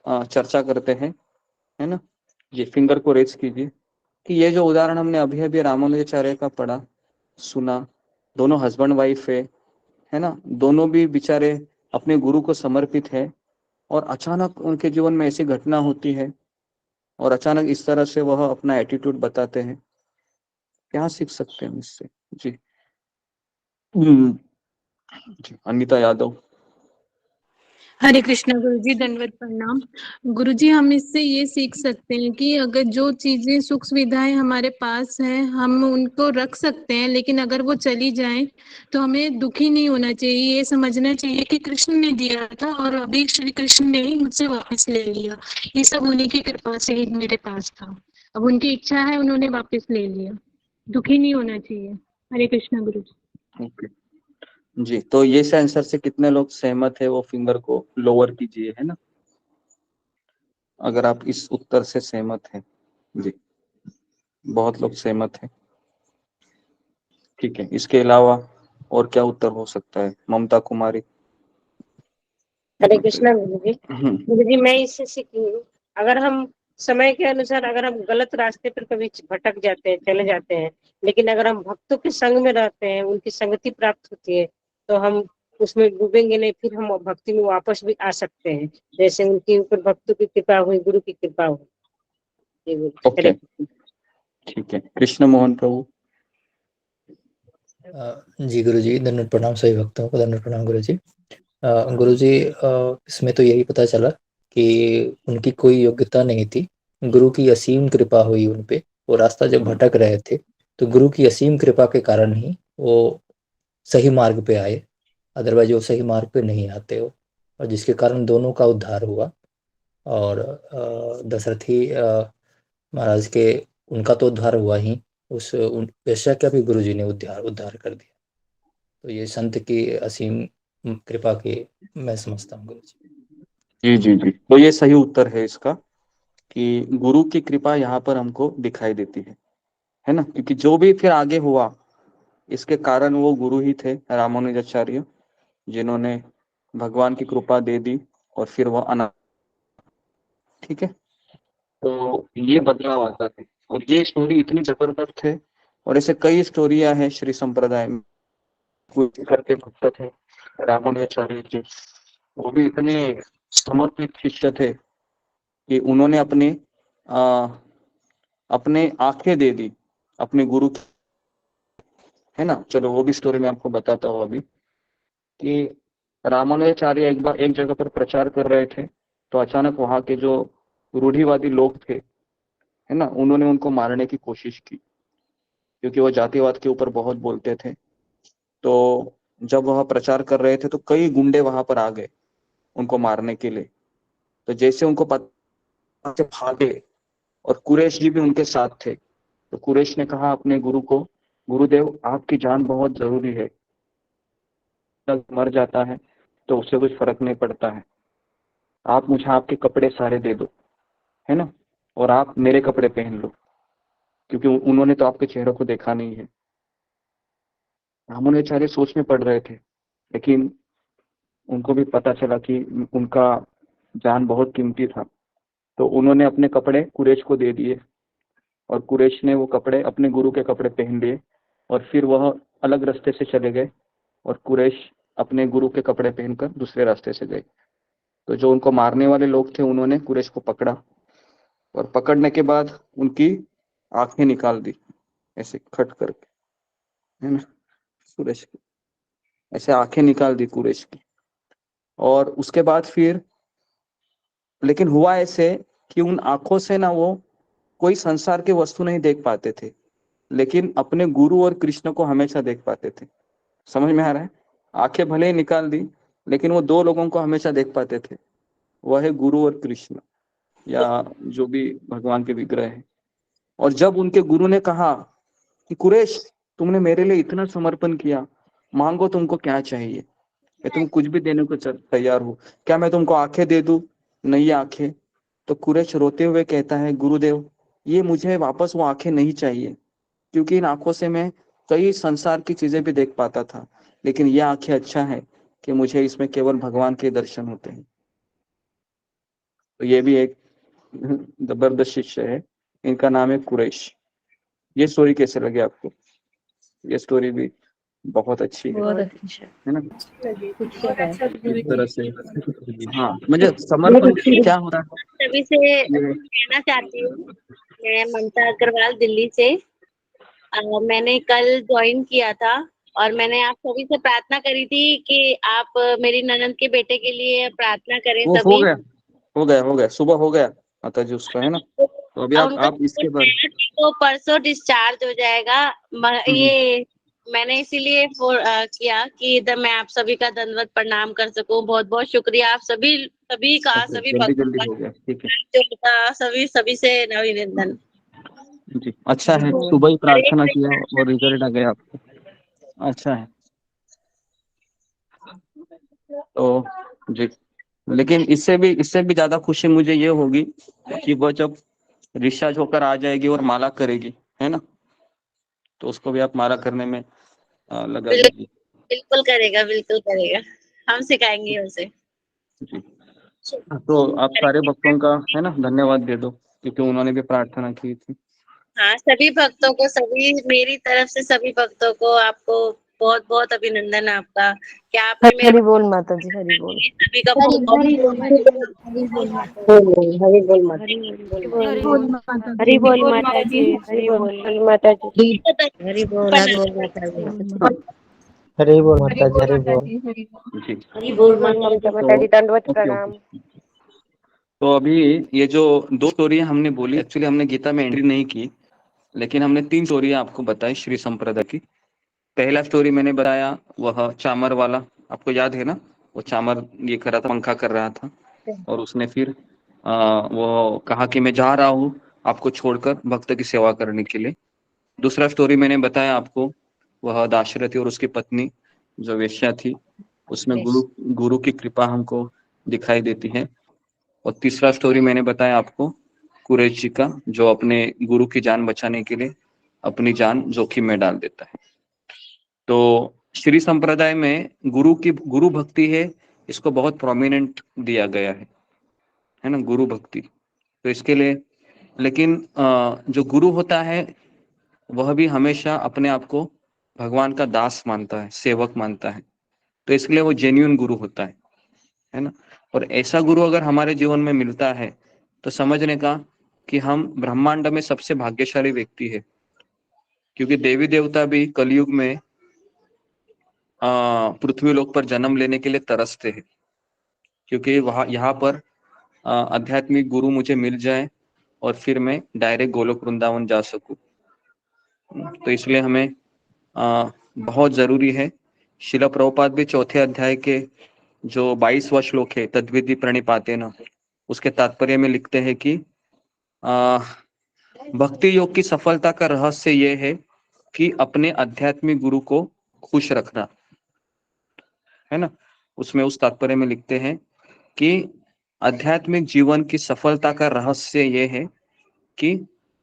चर्चा करते हैं, है ना। ये फिंगर को रेज कीजिए कि ये जो उदाहरण हमने अभी अभी रामानुजाचार्य का पढ़ा, सुना, दोनों हस्बैंड वाइफ है ना, दोनों भी बेचारे अपने गुरु को समर्पित है, और अचानक उनके जीवन में ऐसी घटना होती है और अचानक इस तरह से वह अपना एटीट्यूड बताते हैं। क्या सीख सकते हैं इससे? जी जी, अनिता यादव। हरे कृष्णा गुरुजी, दंडवत प्रणाम। गुरुजी, हम इससे ये सीख सकते हैं कि अगर जो चीजें सुख सुविधाएं हमारे पास हैं हम उनको रख सकते हैं, लेकिन अगर वो चली जाएं तो हमें दुखी नहीं होना चाहिए। ये समझना चाहिए कि कृष्ण ने दिया था और अभी श्री कृष्ण ने ही मुझसे वापस ले लिया। ये सब उन्हीं की कृपा से ही मेरे पास था। अब उनकी इच्छा है, उन्होंने वापस ले लिया। दुखी नहीं होना चाहिए। हरे कृष्णा गुरुजी। ओके जी, तो ये से आंसर से कितने लोग सहमत है? वो फिंगर को लोअर कीजिए, है ना, अगर आप इस उत्तर से सहमत हैं। जी, बहुत लोग सहमत हैं। ठीक है, इसके अलावा और क्या उत्तर हो सकता है? ममता कुमारी। हरे कृष्णा गुरुजी। गुरुजी, मैं इससे सीखी हूँ, अगर हम समय के अनुसार अगर हम गलत रास्ते पर कभी भटक जाते हैं, चले जाते हैं, लेकिन अगर हम भक्तों के संग में रहते हैं, उनकी संगति प्राप्त होती है, तो हम उसमें डूबेंगे नहीं, फिर हम भक्ति में वापस भी आ सकते हैं, जैसे उनके ऊपर भक्तों की कृपा हुई, गुरु की कृपा हुई। ओके, ठीक है। कृष्ण मोहन प्रभु। जी गुरुजी, दंडवत प्रणाम सभी भक्तों को, दंडवत प्रणाम गुरुजी। गुरुजी, इसमें तो यही पता चला कि उनकी कोई योग्यता नहीं थी, गुरु की असीम कृपा हुई उन पे। वो रास्ता जब भटक रहे थे तो गुरु की असीम कृपा के कारण ही वो सही मार्ग पे आए, अदरवाइज वो सही मार्ग पे नहीं आते हो, और जिसके कारण दोनों का उद्धार हुआ। और दशरथी महाराज के, उनका तो उद्धार हुआ ही, उस वेश्या का भी गुरुजी ने उद्धार कर दिया। तो ये संत की असीम कृपा की मैं समझता हूँ गुरुजी। जी जी जी, तो ये सही उत्तर है इसका, कि गुरु की कृपा यहाँ पर हमको दिखाई देती है ना, क्योंकि जो भी फिर आगे हुआ इसके कारण वो गुरु ही थे, रामानुजाचार्य, जिन्होंने भगवान की कृपा दे दी और फिर वह अनाथ। ठीक है, तो ये बदलाव आता है, और ये स्टोरी इतनी जबरदस्त है, और ऐसे कई स्टोरियां हैं श्री संप्रदाय में। करके भक्त थे रामानुजाचार्य जी, वो भी इतने समर्पित शिष्य थे कि उन्होंने अपने आंखें दे दी अपने गुरु की, है ना। चलो वो भी स्टोरी मैं आपको बताता हूँ अभी, कि रामानुजाचार्य एक बार एक जगह पर प्रचार कर रहे थे, तो अचानक वहां के जो रूढ़िवादी लोग थे, है ना, उन्होंने उनको मारने की कोशिश की, क्योंकि वो जातिवाद के ऊपर बहुत बोलते थे। तो जब वह प्रचार कर रहे थे तो कई गुंडे वहां पर आ गए उनको मारने के लिए। तो जैसे उनको पता से भागे, और कुरैश जी भी उनके साथ थे। तो कुरैश ने कहा अपने गुरु को, गुरुदेव आपकी जान बहुत जरूरी है, जब मर जाता है तो उससे कुछ फर्क नहीं पड़ता है, आप मुझे आपके कपड़े सारे दे दो, है ना, और आप मेरे कपड़े पहन लो, क्योंकि उन्होंने तो आपके चेहरे को देखा नहीं है। रामानुजाचार्य सोच में पड़ रहे थे, लेकिन उनको भी पता चला कि उनका जान बहुत कीमती था। तो उन्होंने अपने कपड़े कुरैश को दे दिए, और कुरैश ने वो कपड़े अपने गुरु के कपड़े पहन लिए, और फिर वह अलग रास्ते से चले गए, और कुरैश अपने गुरु के कपड़े पहनकर दूसरे रास्ते से गए। तो जो उनको मारने वाले लोग थे उन्होंने कुरैश को पकड़ा, और पकड़ने के बाद उनकी आंखें निकाल दी, ऐसे खट करके, है ना, कुरैश की ऐसे आंखें निकाल दी कुरैश की। और उसके बाद फिर, लेकिन हुआ ऐसे कि उन आंखों से ना वो कोई संसार के वस्तु नहीं देख पाते थे, लेकिन अपने गुरु और कृष्ण को हमेशा देख पाते थे। समझ में आ रहा है? आंखें भले ही निकाल दी, लेकिन वो दो लोगों को हमेशा देख पाते थे, वह है गुरु और कृष्ण, या जो भी भगवान के विग्रह है। और जब उनके गुरु ने कहा कि कुरैश, तुमने मेरे लिए इतना समर्पण किया, मांगो तुमको क्या चाहिए, मैं तुम कुछ भी देने को तैयार हूँ, क्या मैं तुमको आंखें दे दूं? नहीं आंखें। तो कुरैश रोते हुए कहता है, गुरुदेव ये मुझे वापस वो आंखें नहीं चाहिए, क्योंकि इन आंखों से मैं कई संसार की चीजें भी देख पाता था, लेकिन ये आंखें अच्छा है कि मुझे इसमें केवल भगवान के दर्शन होते हैं। तो ये भी एक जबरदस्त शिष्य है, इनका नाम है कुरैश। ये स्टोरी कैसे लगी आपको? ये स्टोरी भी बहुत अच्छी है ना, इस तरह से। हाँ, मुझे समर्पण क्या हो रहा है सभी से कहना चाहती हूँ, मैं ममता अग्रवाल दिल्ली से। मैंने कल ज्वाइन किया था और मैंने आप सभी से प्रार्थना करी थी कि आप मेरी ननद के बेटे के लिए प्रार्थना करें वो सभी। हो गया सुबह हो गया माता जी उसका, है ना। तो अभी अब आप उनका इसके बारे तो परसों डिस्चार्ज हो जाएगा। ये मैंने इसीलिए किया कि इधर मैं आप सभी का दंडवत प्रणाम कर सकूं। बहुत बहुत शुक्रिया आप सभी का, सभी जल्दी भक्तों जल्दी का, हो गया, ठीक है जो का सभी से अभिनंदन। जी। अच्छा है, सुबह ही प्रार्थना किया और रिजल्ट आ गया आपको, अच्छा है। तो जी, लेकिन इससे भी ज्यादा खुशी मुझे ये होगी कि वो जब डिस्चार्ज होकर आ जाएगी और माला करेगी, है ना, तो उसको भी आप माला करने में लगा दीजिए। बिल्कुल करेगा, बिल्कुल करेगा, हम सिखाएंगे उसे। जी, तो आप सारे भक्तों का, है ना, धन्यवाद दे दो क्योंकि उन्होंने भी प्रार्थना की थी। हाँ, सभी भक्तों को, सभी मेरी तरफ से सभी भक्तों को, आपको बहुत बहुत अभिनंदन आपका, क्या आपने मेरे हरि बोल माता जी, हरि बोल। सभी का हरि बहुत हरि बोल हरि बोल हरि बोल माता जी। हरि बोल माता हरि हरि बोल बोल माता जी। हरि बोल बोल माता जी, हरि बोल हरि माता जी, हरि बोल माता जी। हरि बोल माता हरि जी, बोल हरि माता बोल। जी। हरि बोल। जी, हरि बोल माता जी, दंडवत ओके प्रणाम। ओके। तो अभी ये जो 2 स्टोरी हमने बोली, एक्चुअली हमने गीता में एंट्री नहीं की, लेकिन हमने 3 स्टोरी आपको बताई श्री संप्रदाय की। पहला स्टोरी मैंने बताया वह चामर वाला, आपको याद है ना, वो चामर ये कर रहा था, पंखा कर रहा था, और उसने फिर वो कहा कि मैं जा रहा हूँ आपको छोड़कर भक्त की सेवा करने के लिए। दूसरा स्टोरी मैंने बताया आपको, वह दाशरथी और उसकी पत्नी जो वेश्या थी, उसमें गुरु की कृपा हमको दिखाई देती है। और तीसरा स्टोरी मैंने बताया आपको कुरैश जी का, जो अपने गुरु की जान बचाने के लिए अपनी जान जोखिम में डाल देता है। तो श्री संप्रदाय में गुरु भक्ति है, इसको बहुत प्रोमिनेंट दिया गया है ना, गुरु भक्ति। तो इसके लिए, लेकिन जो गुरु होता है वह भी हमेशा अपने आप को भगवान का दास मानता है, सेवक मानता है, तो इसके लिए वो जेन्युइन गुरु होता है ना। और ऐसा गुरु अगर हमारे जीवन में मिलता है तो समझने का कि हम ब्रह्मांड में सबसे भाग्यशाली व्यक्ति है, क्योंकि देवी देवता भी कलयुग में पृथ्वी लोक पर जन्म लेने के लिए तरसते हैं, क्योंकि वहां यहाँ पर आध्यात्मिक गुरु मुझे मिल जाए और फिर मैं डायरेक्ट गोलोक वृंदावन जा सकूं। तो इसलिए हमें बहुत जरूरी है। शिला प्रभुपाद भी 4थे अध्याय के जो 22वां श्लोक है, तद्विधि प्रणिपातेन, उसके तात्पर्य में लिखते हैं कि भक्ति योग की सफलता का रहस्य ये है कि अपने आध्यात्मिक गुरु को खुश रखना, है ना। उसमें उस तात्पर्य में लिखते हैं कि आध्यात्मिक जीवन की सफलता का रहस्य ये है कि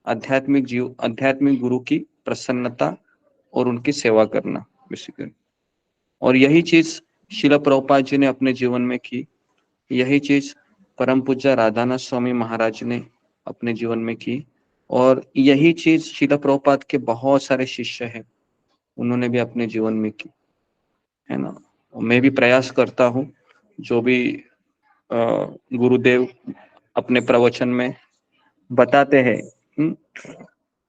आध्यात्मिक गुरु की प्रसन्नता और उनकी सेवा करना बेसिकली। और यही चीज शिला प्रभुपाद जी ने अपने जीवन में की, यही चीज परम पूज्य राधानाथ स्वामी महाराज ने अपने जीवन में की, और यही चीज शिला प्रभुपाद के बहुत सारे शिष्य हैं, उन्होंने भी अपने जीवन में की, है ना। मैं भी प्रयास करता हूँ, जो भी गुरुदेव अपने प्रवचन में बताते हैं,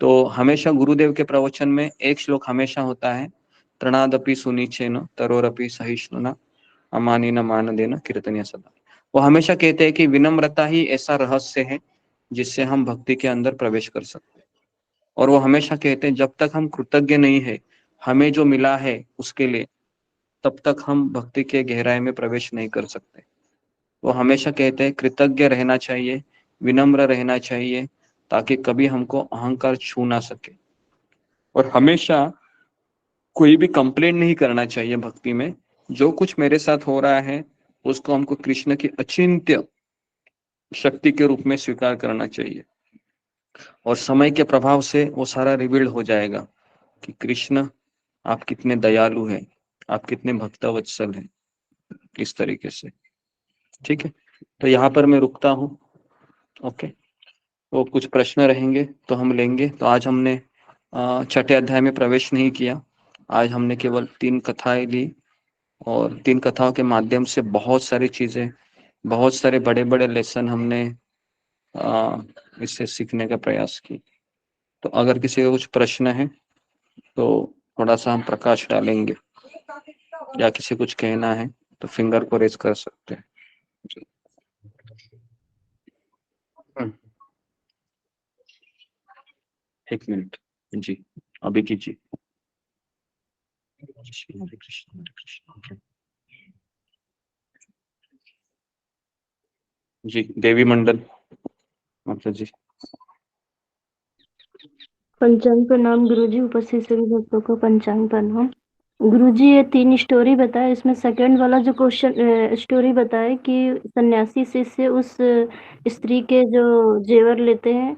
तो हमेशा गुरुदेव के प्रवचन में एक श्लोक हमेशा होता है, तृणादपि सुनीचेन तरोरपि सहिष्णुना अमानिन मान देना कीर्तनीय सदा। वो हमेशा कहते हैं कि विनम्रता ही ऐसा रहस्य है जिससे हम भक्ति के अंदर प्रवेश कर सकते हैं। और वो हमेशा कहते हैं जब तक हम कृतज्ञ नहीं है हमें जो मिला है उसके लिए, तब तक हम भक्ति के गहराई में प्रवेश नहीं कर सकते। वो हमेशा कहते हैं कृतज्ञ रहना चाहिए, विनम्र रहना चाहिए, ताकि कभी हमको अहंकार छू ना सके। और हमेशा कोई भी कंप्लेंट नहीं करना चाहिए भक्ति में, जो कुछ मेरे साथ हो रहा है उसको हमको कृष्ण की अचिंत्य शक्ति के रूप में स्वीकार करना चाहिए, और समय के प्रभाव से वो सारा रिवील्ड हो जाएगा कि कृष्ण आप कितने दयालु हैं, आप कितने भक्तवत्सल हैं, इस तरीके से। ठीक है, तो यहाँ पर मैं रुकता हूँ। ओके, वो कुछ प्रश्न रहेंगे तो हम लेंगे। तो आज हमने 6ठे अध्याय में प्रवेश नहीं किया, आज हमने केवल 3 कथाएं ली, और 3 कथाओं के माध्यम से बहुत सारी चीजें, बहुत सारे बड़े बड़े लेसन हमने इससे सीखने का प्रयास की। तो अगर किसी का कुछ प्रश्न है तो थोड़ा सा हम प्रकाश डालेंगे, या किसी कुछ कहना है तो फिंगर को रेज कर सकते हैं। एक मिनट जी, अभी कीजिए। हरे कृष्ण हरे कृष्ण। जी देवी मंडल माता जी। पंचांग प्रणाम गुरुजी, उपस्थित सभी भक्तों को पंचांग प्रणाम। गुरुजी ये 3 स्टोरी बताए, इसमें सेकंड वाला जो क्वेश्चन स्टोरी बताए कि सन्यासी शिष्य उस स्त्री के जो जेवर लेते हैं,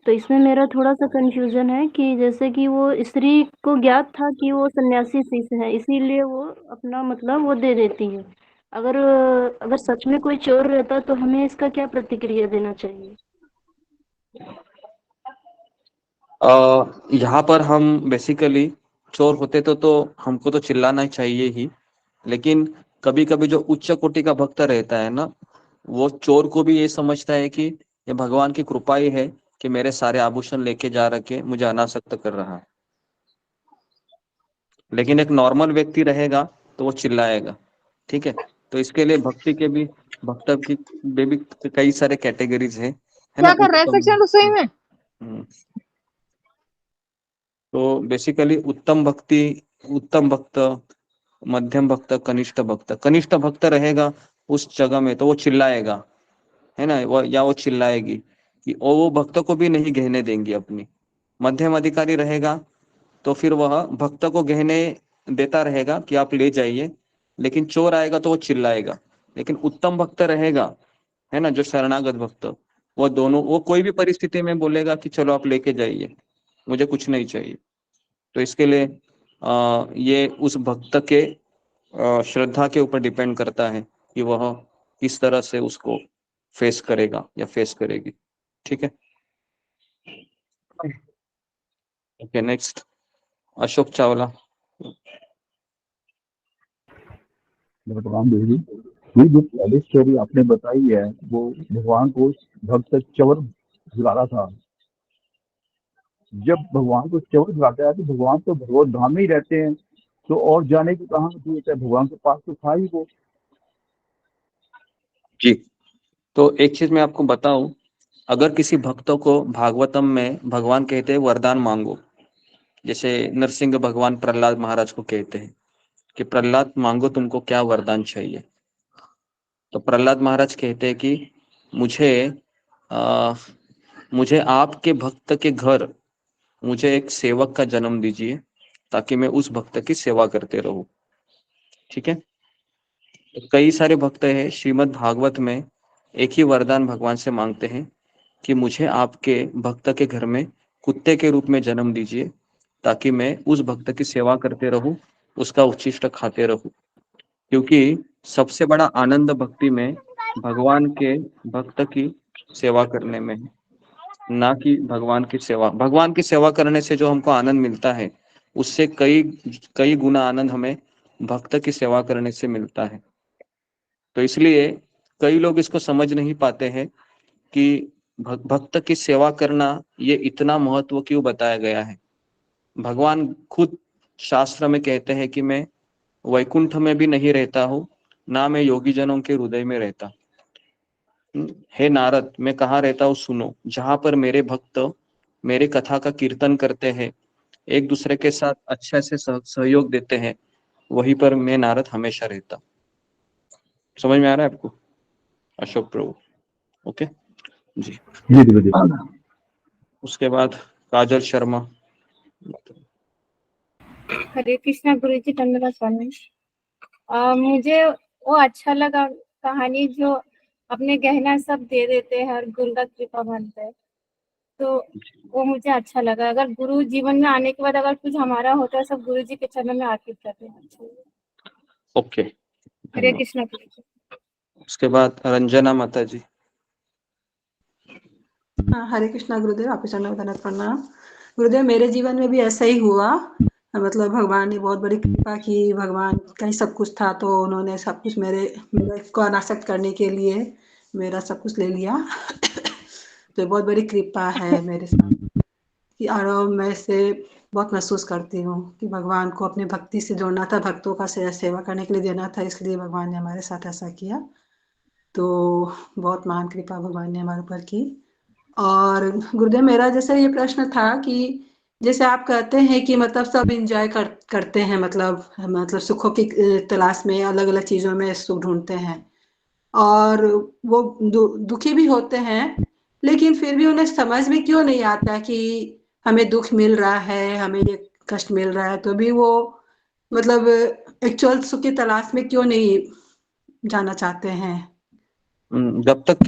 तो इसमें मेरा थोड़ा सा कंफ्यूजन है कि जैसे कि वो स्त्री को ज्ञात था कि वो सन्यासी शिष्य है, इसीलिए वो अपना मतलब वो दे देती है। अगर अगर सच में कोई चोर रहता तो हमें इसका क्या प्रतिक्रिया देना चाहिए? यहाँ पर हम बेसिकली चोर होते तो हमको तो चिल्लाना ही चाहिए ही, लेकिन कभी कभी जो उच्च कोटि का भक्त रहता है ना, वो चोर को भी ये समझता है कि ये भगवान की कृपा ही है कि मेरे सारे आभूषण लेके जा रखे मुझे अनासक्त कर रहा है। लेकिन एक नॉर्मल व्यक्ति रहेगा तो वो चिल्लाएगा, ठीक है। तो इसके लिए भक्ति के भी भक्त की भी कई सारे कैटेगरीज है ना। क्या कर रहा है सेक्शन रसोई में? तो बेसिकली उत्तम भक्त, मध्यम भक्त, कनिष्ठ भक्त रहेगा उस जगह में तो वो चिल्लाएगा, है ना, वो चिल्लाएगी कि वो भक्त को भी नहीं गहने देंगी अपनी। मध्यम अधिकारी रहेगा तो फिर वह भक्त को गहने देता रहेगा कि आप ले जाइए, लेकिन चोर आएगा तो वो चिल्लाएगा। लेकिन उत्तम भक्त रहेगा, है ना, जो शरणागत भक्त, वो कोई भी परिस्थिति में बोलेगा कि चलो आप लेके जाइए, मुझे कुछ नहीं चाहिए। तो इसके लिए ये उस भक्त के श्रद्धा के ऊपर डिपेंड करता है कि वह किस तरह से उसको फेस करेगा या फेस करेगी, ठीक है। Okay, next Ashok Chawla. प्रणाम देवी जी। ये जो पहली स्टोरी आपने बताई है वो भगवान को भक्त चवर झुला था। जब भगवान को चवर झुलाता है तो भगवान तो भगवत धाम में ही रहते हैं, तो और जाने की कहाँ जरूरत है, भगवान के पास तो था ही वो। जी, तो एक चीज मैं आपको बताऊं, अगर किसी भक्तों को भागवतम में भगवान कहते हैं वरदान मांगो, जैसे नरसिंह भगवान प्रहलाद महाराज को कहते हैं कि प्रहलाद मांगो तुमको क्या वरदान चाहिए, तो प्रहलाद महाराज कहते हैं कि मुझे आपके भक्त के घर मुझे एक सेवक का जन्म दीजिए ताकि मैं उस भक्त की सेवा करते रहूं, ठीक है। तो कई सारे भक्त हैं श्रीमद् भागवत में एक ही वरदान भगवान से मांगते हैं कि मुझे आपके भक्त के घर में कुत्ते के रूप में जन्म दीजिए ताकि मैं उस भक्त की सेवा करते रहूं, उसका उच्छिष्ट खाते रहूं। क्योंकि सबसे बड़ा आनंद भक्ति में भगवान के भक्त की सेवा करने में है, ना कि भगवान की सेवा करने से जो हमको आनंद मिलता है उससे कई गुना आनंद हमें भक्त की सेवा करने से मिलता है। तो इसलिए कई लोग इसको समझ नहीं पाते हैं कि भक्त की सेवा करना ये इतना महत्व क्यों बताया गया है। भगवान खुद शास्त्र में कहते हैं कि मैं वैकुंठ में भी नहीं रहता हूँ, ना मैं योगी जनों के हृदय में रहता। हे नारद, मैं कहाँ रहता हूँ सुनो, जहां पर मेरे भक्त मेरे कथा का कीर्तन करते हैं, एक दूसरे के साथ अच्छे से सहयोग देते हैं, वहीं पर मैं नारद हमेशा रहता। समझ में आ रहा है आपको अशोक प्रभु? ओके जी। उसके बाद काजल शर्मा। हरे कृष्णा गुरु जी, धन्यवाद स्वामी। मुझे वो अच्छा लगा कहानी जो अपने गहना सब दे देते हैं और गुरु का कृपा बनता है, तो वो मुझे अच्छा लगा। अगर गुरु जीवन में आने के बाद अगर कुछ हमारा होता है सब गुरु जी के चरणों में अर्पित करते हैं। ओके, हरे कृष्णा गुरु जी। उसके बाद रंजना माता जी। हरे कृष्णा गुरुदेव, आपके चरणों में धन्यवाद प्रणाम। गुरुदेव, मेरे जीवन में भी ऐसा ही हुआ, मतलब भगवान ने बहुत बड़ी कृपा की। भगवान का ही सब कुछ था तो उन्होंने सब कुछ मेरे को अनासक्त करने के लिए मेरा सब कुछ ले लिया। तो बहुत बड़ी कृपा है मेरे साथ। और मैं से बहुत महसूस करती हूँ कि भगवान को अपनी भक्ति से जोड़ना था, भक्तों का सेवा करने के लिए देना था, इसलिए भगवान ने हमारे साथ ऐसा किया। तो बहुत महान कृपा भगवान ने हमारे ऊपर की। और गुरुदेव, मेरा जैसे ये प्रश्न था कि जैसे आप कहते हैं कि मतलब सब इंजॉय करते हैं, मतलब सुखों की तलाश में अलग अलग चीजों में सुख ढूंढते हैं, और वो दुखी भी होते हैं, लेकिन फिर भी उन्हें समझ में क्यों नहीं आता कि हमें दुख मिल रहा है, हमें ये कष्ट मिल रहा है, तो भी वो मतलब एक्चुअल सुख की तलाश में क्यों नहीं जाना चाहते हैं? जब तक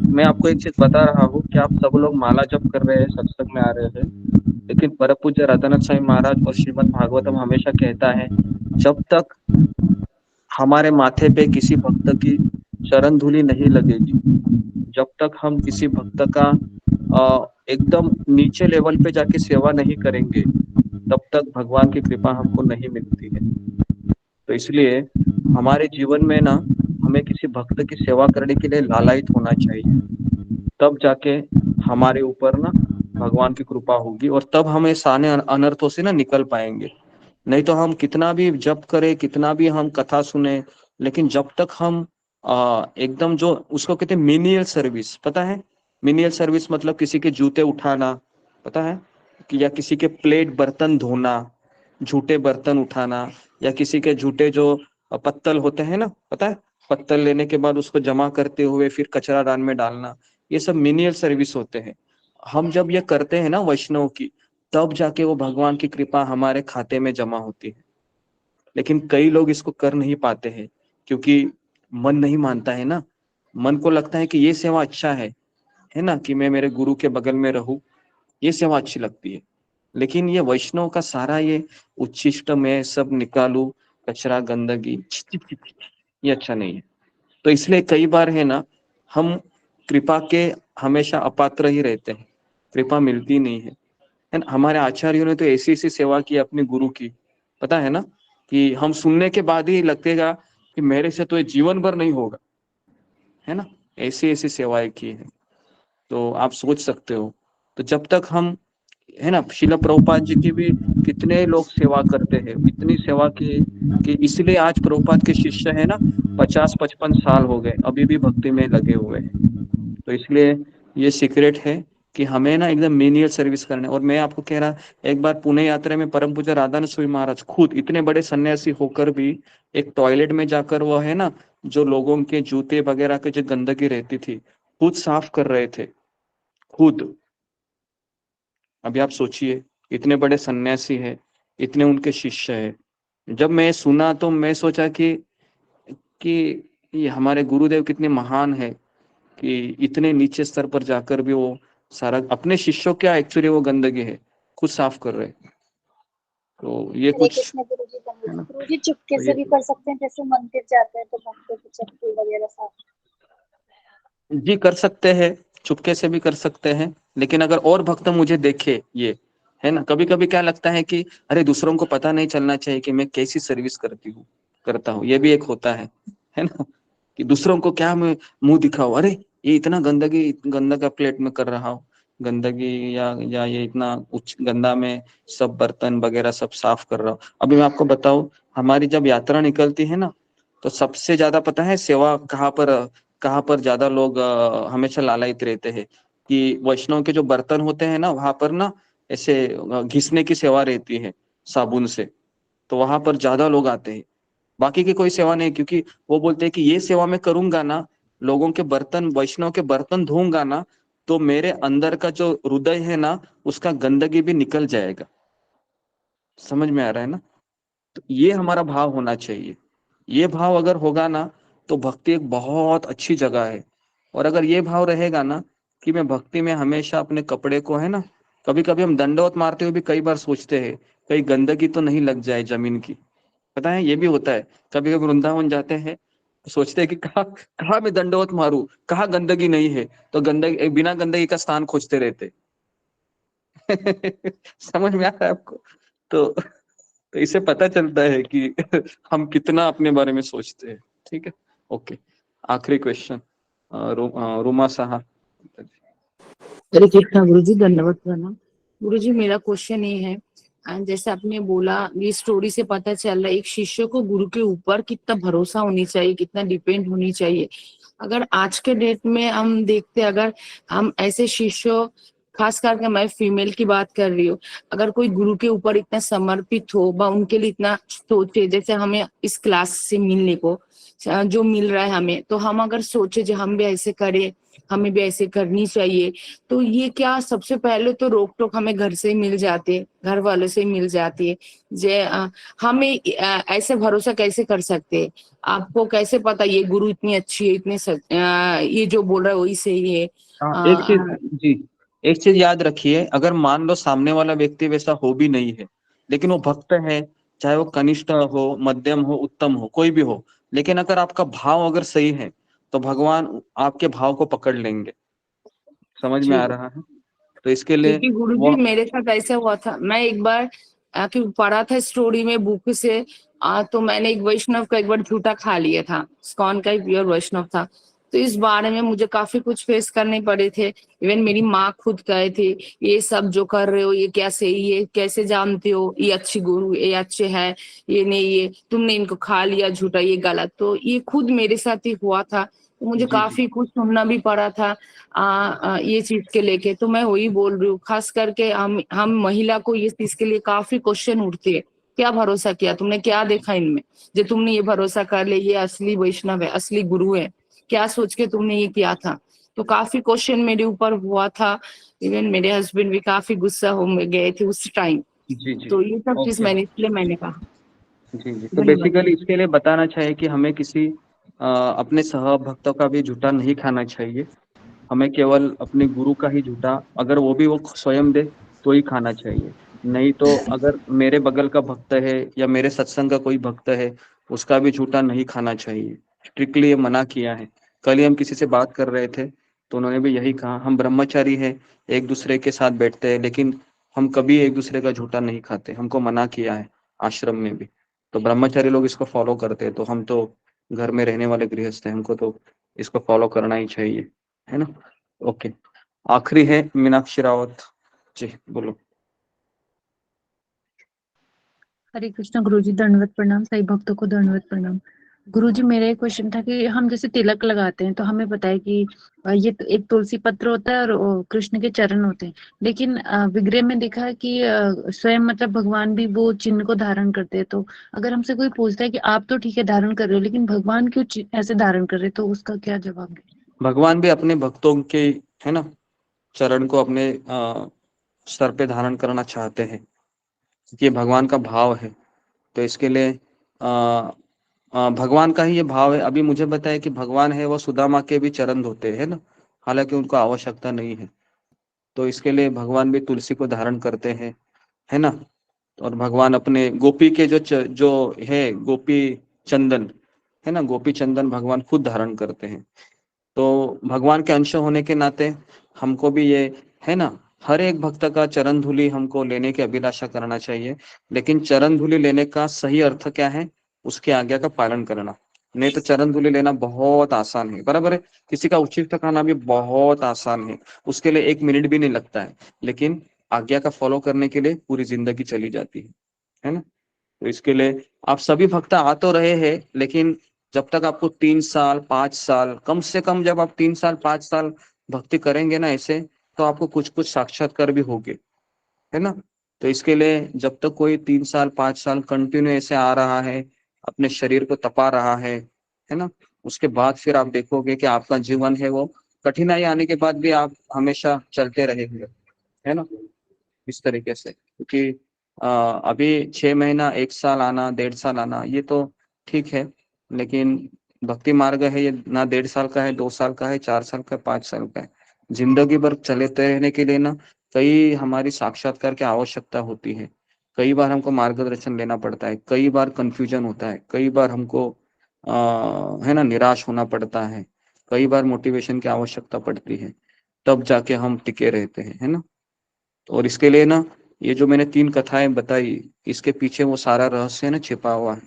मैं आपको एक चीज बता रहा हूँ कि आप सब लोग माला जप कर रहे हैं, सत्संग में आ रहे हैं, लेकिन परम पूज्य राधानाथ स्वामी महाराज और श्रीमद् भागवतम हमेशा कहता है, जब तक हमारे माथे पे किसी भक्त की चरण धूलि नहीं लगेगी, जब तक हम किसी भक्त का एकदम नीचे लेवल पे जाके सेवा नहीं करेंगे, तब तक भगवान की कृपा हमको नहीं मिलती है। तो इसलिए हमारे जीवन में ना हमें किसी भक्त की सेवा करने के लिए लालायित होना चाहिए, तब जाके हमारे ऊपर ना भगवान की कृपा होगी, और तब हमें सारे अनर्थों से ना निकल पाएंगे। नहीं तो हम कितना भी जप करें, कितना भी हम कथा सुने, लेकिन जब तक हम एकदम जो उसको कहते हैं मिनियल सर्विस, पता है? मिनियल सर्विस मतलब किसी के जूते उठाना, पता है? या किसी के प्लेट बर्तन धोना, झूठे बर्तन उठाना, या किसी के झूठे जो पत्तल होते हैं ना, पता है? पत्तल लेने के बाद उसको जमा करते हुए फिर कचरा दान में डालना, ये सब मिनियल सर्विस होते हैं। हम जब ये करते हैं ना वैष्णव की, तब जाके वो भगवान की कृपा हमारे खाते में जमा होती है। लेकिन कई लोग इसको कर नहीं पाते हैं, क्योंकि मन नहीं मानता है ना। मन को लगता है कि ये सेवा अच्छा है ना, कि मैं मेरे गुरु के बगल में रहूं, ये सेवा अच्छी लगती है। लेकिन ये वैष्णव का सारा ये उच्छिष्ट में सब निकालू, कचरा गंदगी, ये अच्छा नहीं है। तो इसलिए कई बार है ना, हम कृपा के हमेशा अपात्र ही रहते हैं, कृपा मिलती नहीं है ना। हमारे आचार्यों ने तो ऐसी ऐसी सेवा की अपने गुरु की, पता है ना, कि हम सुनने के बाद ही लगेगा कि मेरे से तो ये जीवन भर नहीं होगा, है ना। ऐसी ऐसी सेवाएं की है, तो आप सोच सकते हो। तो जब तक हम, है ना, शिला प्रभुपाद जी की भी कितने लोग सेवा करते हैं, इतनी सेवा की कि इसलिए आज प्रभुपाद के शिष्य है ना 50-55 साल हो गए, अभी भी भक्ति में लगे हुए हैं। तो इसलिए ये सीक्रेट है कि हमें ना एकदम मेनियल सर्विस करने। और मैं आपको कह रहा, एक बार पुणे यात्रा में परम पूज्य राधानाथ स्वामी महाराज खुद इतने बड़े सन्यासी होकर भी एक टॉयलेट में जाकर वो है ना, जो लोगों के जूते वगैरह के जो गंदगी रहती थी, खुद साफ कर रहे थे, खुद। अभी आप सोचिए, इतने बड़े सन्यासी है, इतने उनके शिष्य है। जब मैं सुना तो मैं सोचा कि ये हमारे गुरुदेव कितने महान है कि इतने नीचे स्तर पर जाकर भी वो सारा अपने शिष्यों क्या एक्चुअली वो गंदगी है खुद साफ कर रहे हैं। तो ये हरे कुछ कृष्ण गुरुजी, है ना। गुरुजी चुपके तो से भी कर सकते हैं, जैसे मंदिर जाते हैं तो भक्तों की चप्पल वगैरह साफ। जी कर सकते हैं, चुपके से भी कर सकते हैं, लेकिन अगर और भक्त मुझे देखे, ये है ना, कभी कभी क्या लगता है कि अरे दूसरों को पता नहीं चलना चाहिए कि मैं कैसी सर्विस करता हूँ, ये भी एक होता है ना, कि दूसरों को क्या मैं मुंह दिखाऊं, अरे ये इतना गंदा प्लेट में कर रहा हूँ, गंदगी या ये इतना उच्च गंदा में सब बर्तन वगैरह सब साफ कर रहा हूँ। अभी मैं आपको बताऊं, हमारी जब यात्रा निकलती है ना, तो सबसे ज्यादा पता है सेवा कहाँ पर ज्यादा लोग हमेशा लालायित रहते हैं, कि वैष्णव के जो बर्तन होते हैं ना, वहां पर ना ऐसे घिसने की सेवा रहती है साबुन से, तो वहां पर ज्यादा लोग आते हैं। बाकी की कोई सेवा नहीं, क्योंकि वो बोलते हैं कि ये सेवा मैं करूंगा ना, लोगों के बर्तन, वैष्णव के बर्तन धोऊंगा ना, तो मेरे अंदर का जो हृदय है ना, उसका गंदगी भी निकल जाएगा। समझ में आ रहा है ना। तो ये हमारा भाव होना चाहिए। ये भाव अगर होगा ना, तो भक्ति एक बहुत अच्छी जगह है। और अगर ये भाव रहेगा ना कि मैं भक्ति में हमेशा अपने कपड़े को, है ना, कभी कभी हम दंडवत मारते हुए भी कई बार सोचते हैं कहीं गंदगी तो नहीं लग जाए जमीन की, पता है, ये भी होता है। कभी कभी वृंदावन जाते हैं, सोचते हैं कि कहाँ मैं दंडवत मारूं, कहाँ गंदगी नहीं है, तो गंदगी, बिना गंदगी का स्थान खोजते रहते। समझ में आ रहा है आपको। तो इससे पता चलता है कि हम कितना अपने बारे में सोचते हैं। ठीक है, ओके। आखिरी क्वेश्चन, रोमा साहा। हरे कृष्णा गुरुजी, धन्यवाद प्रणाम। गुरुजी, मेरा क्वेश्चन ये है जैसे आपने बोला, ये स्टोरी से पता चल रहा है एक शिष्य को गुरु के ऊपर कितना भरोसा होनी चाहिए, कितना डिपेंड होनी चाहिए। अगर आज के डेट में हम देखते, अगर हम ऐसे शिष्यों, खास करके मैं फीमेल की बात कर रही हूँ, अगर कोई गुरु के ऊपर इतना समर्पित हो व उनके लिए इतना सोचे, जैसे हमें इस क्लास से मिलने को जो मिल रहा है हमें, तो हम अगर सोचे जो हम भी ऐसे करें, हमें भी ऐसे करनी चाहिए, तो ये क्या, सबसे पहले तो रोक टोक हमें घर से ही मिल जाती है, घर वालों से ही मिल जाती है। हमें ऐसे भरोसा कैसे कर सकते हैं? आपको कैसे पता ये गुरु इतनी अच्छी है, ये जो बोल रहा है वही सही है? एक चीज जी, एक चीज याद रखिए, अगर मान लो सामने वाला व्यक्ति वैसा हो भी नहीं है, लेकिन वो भक्त है, चाहे वो कनिष्ठ हो, मध्यम हो, उत्तम हो, कोई भी हो, लेकिन अगर आपका भाव अगर सही है तो भगवान आपके भाव को पकड़ लेंगे। समझ में आ रहा है? तो इसके लिए क्योंकि गुरुजी मेरे साथ ऐसा हुआ था, मैं एक बार पढ़ा था स्टोरी में बुक से, तो मैंने एक वैष्णव का एक बार झूठा खा लिया था, इस्कॉन का ही प्योर वैष्णव था। तो इस बारे में मुझे काफी कुछ फेस करने पड़े थे। इवन मेरी माँ खुद कहे थे, ये सब जो कर रहे हो ये क्या सही है, कैसे जानते हो ये अच्छी गुरु, ये अच्छे है, ये नहीं, ये तुमने इनको खा लिया झूठा, ये गलत। तो ये खुद मेरे साथ ही हुआ था, तो मुझे काफी कुछ सुनना भी पड़ा था ये चीज के लेके। तो मैं वही बोल रही हूँ, खास करके हम महिला को ये चीज के लिए काफी क्वेश्चन उठते हैं, क्या भरोसा किया तुमने, क्या देखा इनमें जो तुमने ये भरोसा कर ले, ये असली वैष्णव है, असली गुरु है, क्या सोच के तुमने ये किया था? तो काफी क्वेश्चन मेरे ऊपर हुआ था। इवन मेरे हस्बैंड भी काफी गुस्सा हो गए थे उस टाइम। तो ये सब चीज मैंने कहा। जी जी, तो बेसिकली इसके लिए बताना चाहिए कि हमें किसी अपने सह भक्तों का भी झूठा नहीं खाना चाहिए। हमें केवल अपने गुरु का ही झूठा, अगर वो भी वो स्वयं दे तो ही खाना चाहिए। नहीं तो अगर मेरे बगल का भक्त है या मेरे सत्संग का कोई भक्त है, उसका भी झूठा नहीं खाना चाहिए। स्ट्रिक्टली ये मना किया है। कल ही हम किसी से बात कर रहे थे तो उन्होंने भी यही कहा, हम ब्रह्मचारी हैं, एक दूसरे के साथ बैठते हैं, लेकिन हम कभी एक दूसरे का झूठा नहीं खाते। हमको मना किया है आश्रम में भी। तो ब्रह्मचारी लोग इसको फॉलो करते हैं, तो हम तो घर में रहने वाले गृहस्थ हैं, हमको तो इसको फॉलो करना ही चाहिए, है ना? ओके, आखिरी है मीनाक्षी रावत जी, बोलो। हरे कृष्णा गुरुजी, दंडवत प्रणाम, सही भक्तों को दंडवत प्रणाम। गुरुजी मेरा एक क्वेश्चन था कि हम जैसे तिलक लगाते हैं तो हमें पता है कि ये एक तुलसी पत्र होता है और कृष्ण के चरण होते हैं, लेकिन विग्रह में देखा है कि स्वयं मतलब भगवान भी वो चिन्ह को धारण करते हैं। तो अगर हमसे कोई पूछता है कि आप तो ठीक है धारण कर रहे हो, लेकिन भगवान क्यों ऐसे धारण कर रहे, तो उसका क्या जवाब है? भगवान भी अपने भक्तों के, है ना, चरण को अपने सर पे धारण करना चाहते हैं, ये भगवान का भाव है। तो इसके लिए भगवान का ही ये भाव है। अभी मुझे बताया कि भगवान है वो सुदामा के भी चरण धोते हैं ना, हालांकि उनको आवश्यकता नहीं है। तो इसके लिए भगवान भी तुलसी को धारण करते हैं, है ना। और भगवान अपने गोपी के जो है गोपी चंदन, है ना, गोपी चंदन भगवान खुद धारण करते हैं। तो भगवान के अंश होने के नाते हमको भी ये, है ना, हर एक भक्त का चरण धूलि हमको लेने की अभिलाषा करना चाहिए। लेकिन चरण धूलि लेने का सही अर्थ क्या है? उसकी आज्ञा का पालन करना। नहीं तो चरण धूलि लेना बहुत आसान है, बराबर है। किसी का उचित खाना भी बहुत आसान है, उसके लिए 1 मिनट भी नहीं लगता है, लेकिन आज्ञा का फॉलो करने के लिए पूरी जिंदगी चली जाती है ना। तो इसके लिए आप सभी भक्त आ तो रहे हैं, लेकिन जब तक आपको 3 साल 5 साल, कम से कम जब आप 3 साल 5 साल भक्ति करेंगे ना ऐसे, तो आपको कुछ कुछ साक्षात्कार भी होंगे, है ना। तो इसके लिए जब तक कोई 3 साल 5 साल कंटिन्यू ऐसे आ रहा है, अपने शरीर को तपा रहा है ना, उसके बाद फिर आप देखोगे कि आपका जीवन है वो कठिनाई आने के बाद भी आप हमेशा चलते रहेंगे, है ना, इस तरीके से। क्योंकि अभी 6 महीना 1 साल आना 1.5 साल आना ये तो ठीक है, लेकिन भक्ति मार्ग है ये ना 1.5 साल का है, 2 साल का है, 4 साल का है, 5 साल का है। जिंदगी भर चलते रहने के लिए ना कई हमारी साक्षात्कार की आवश्यकता होती है। कई बार हमको मार्गदर्शन लेना पड़ता है, कई बार कंफ्यूजन होता है, कई बार हमको है ना निराश होना पड़ता है, कई बार मोटिवेशन की आवश्यकता पड़ती है, तब जाके हम टिके रहते हैं, है ना। और इसके लिए ना ये जो मैंने 3 कथाएं बताई, इसके पीछे वो सारा रहस्य ना छिपा हुआ है।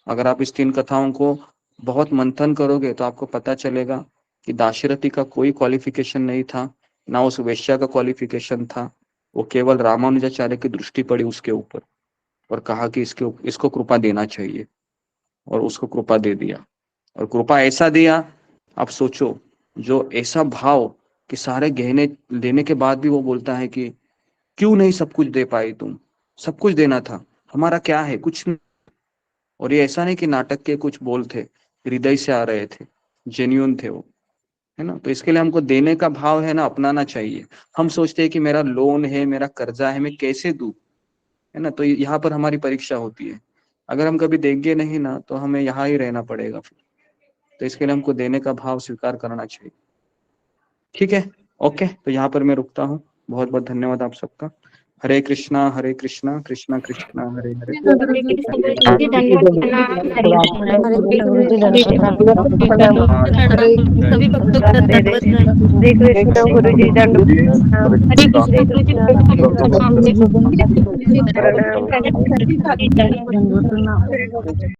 अगर आप इस 3 कथाओं को बहुत मंथन करोगे तो आपको पता चलेगा कि दाशरथी का कोई क्वालिफिकेशन नहीं था, ना उस वेश्या का क्वालिफिकेशन था, वो केवल रामानुजाचार्य की दृष्टि पड़ी उसके ऊपर और कहा कि इसको कृपा देना चाहिए, और उसको कृपा दे दिया। और कृपा ऐसा दिया, आप सोचो, जो ऐसा भाव कि सारे गहने लेने के बाद भी वो बोलता है कि क्यों नहीं सब कुछ दे पाई तुम, सब कुछ देना था, हमारा क्या है, कुछ नहीं। और ये ऐसा नहीं कि नाटक के कुछ बोल थे, हृदय से आ रहे थे, जेन्युइन थे वो, है ना। तो इसके लिए हमको देने का भाव है ना अपनाना चाहिए। हम सोचते हैं कि मेरा लोन है, मेरा कर्जा है, मैं कैसे दूं, है ना। तो यहाँ पर हमारी परीक्षा होती है। अगर हम कभी देंगे नहीं ना तो हमें यहाँ ही रहना पड़ेगा फिर। तो इसके लिए हमको देने का भाव स्वीकार करना चाहिए। ठीक है, ओके, तो यहाँ पर मैं रुकता हूँ। बहुत बहुत धन्यवाद आप सबका। हरे कृष्णा कृष्णा कृष्णा हरे हरे। सभी भक्तों का दंडवत प्रणाम।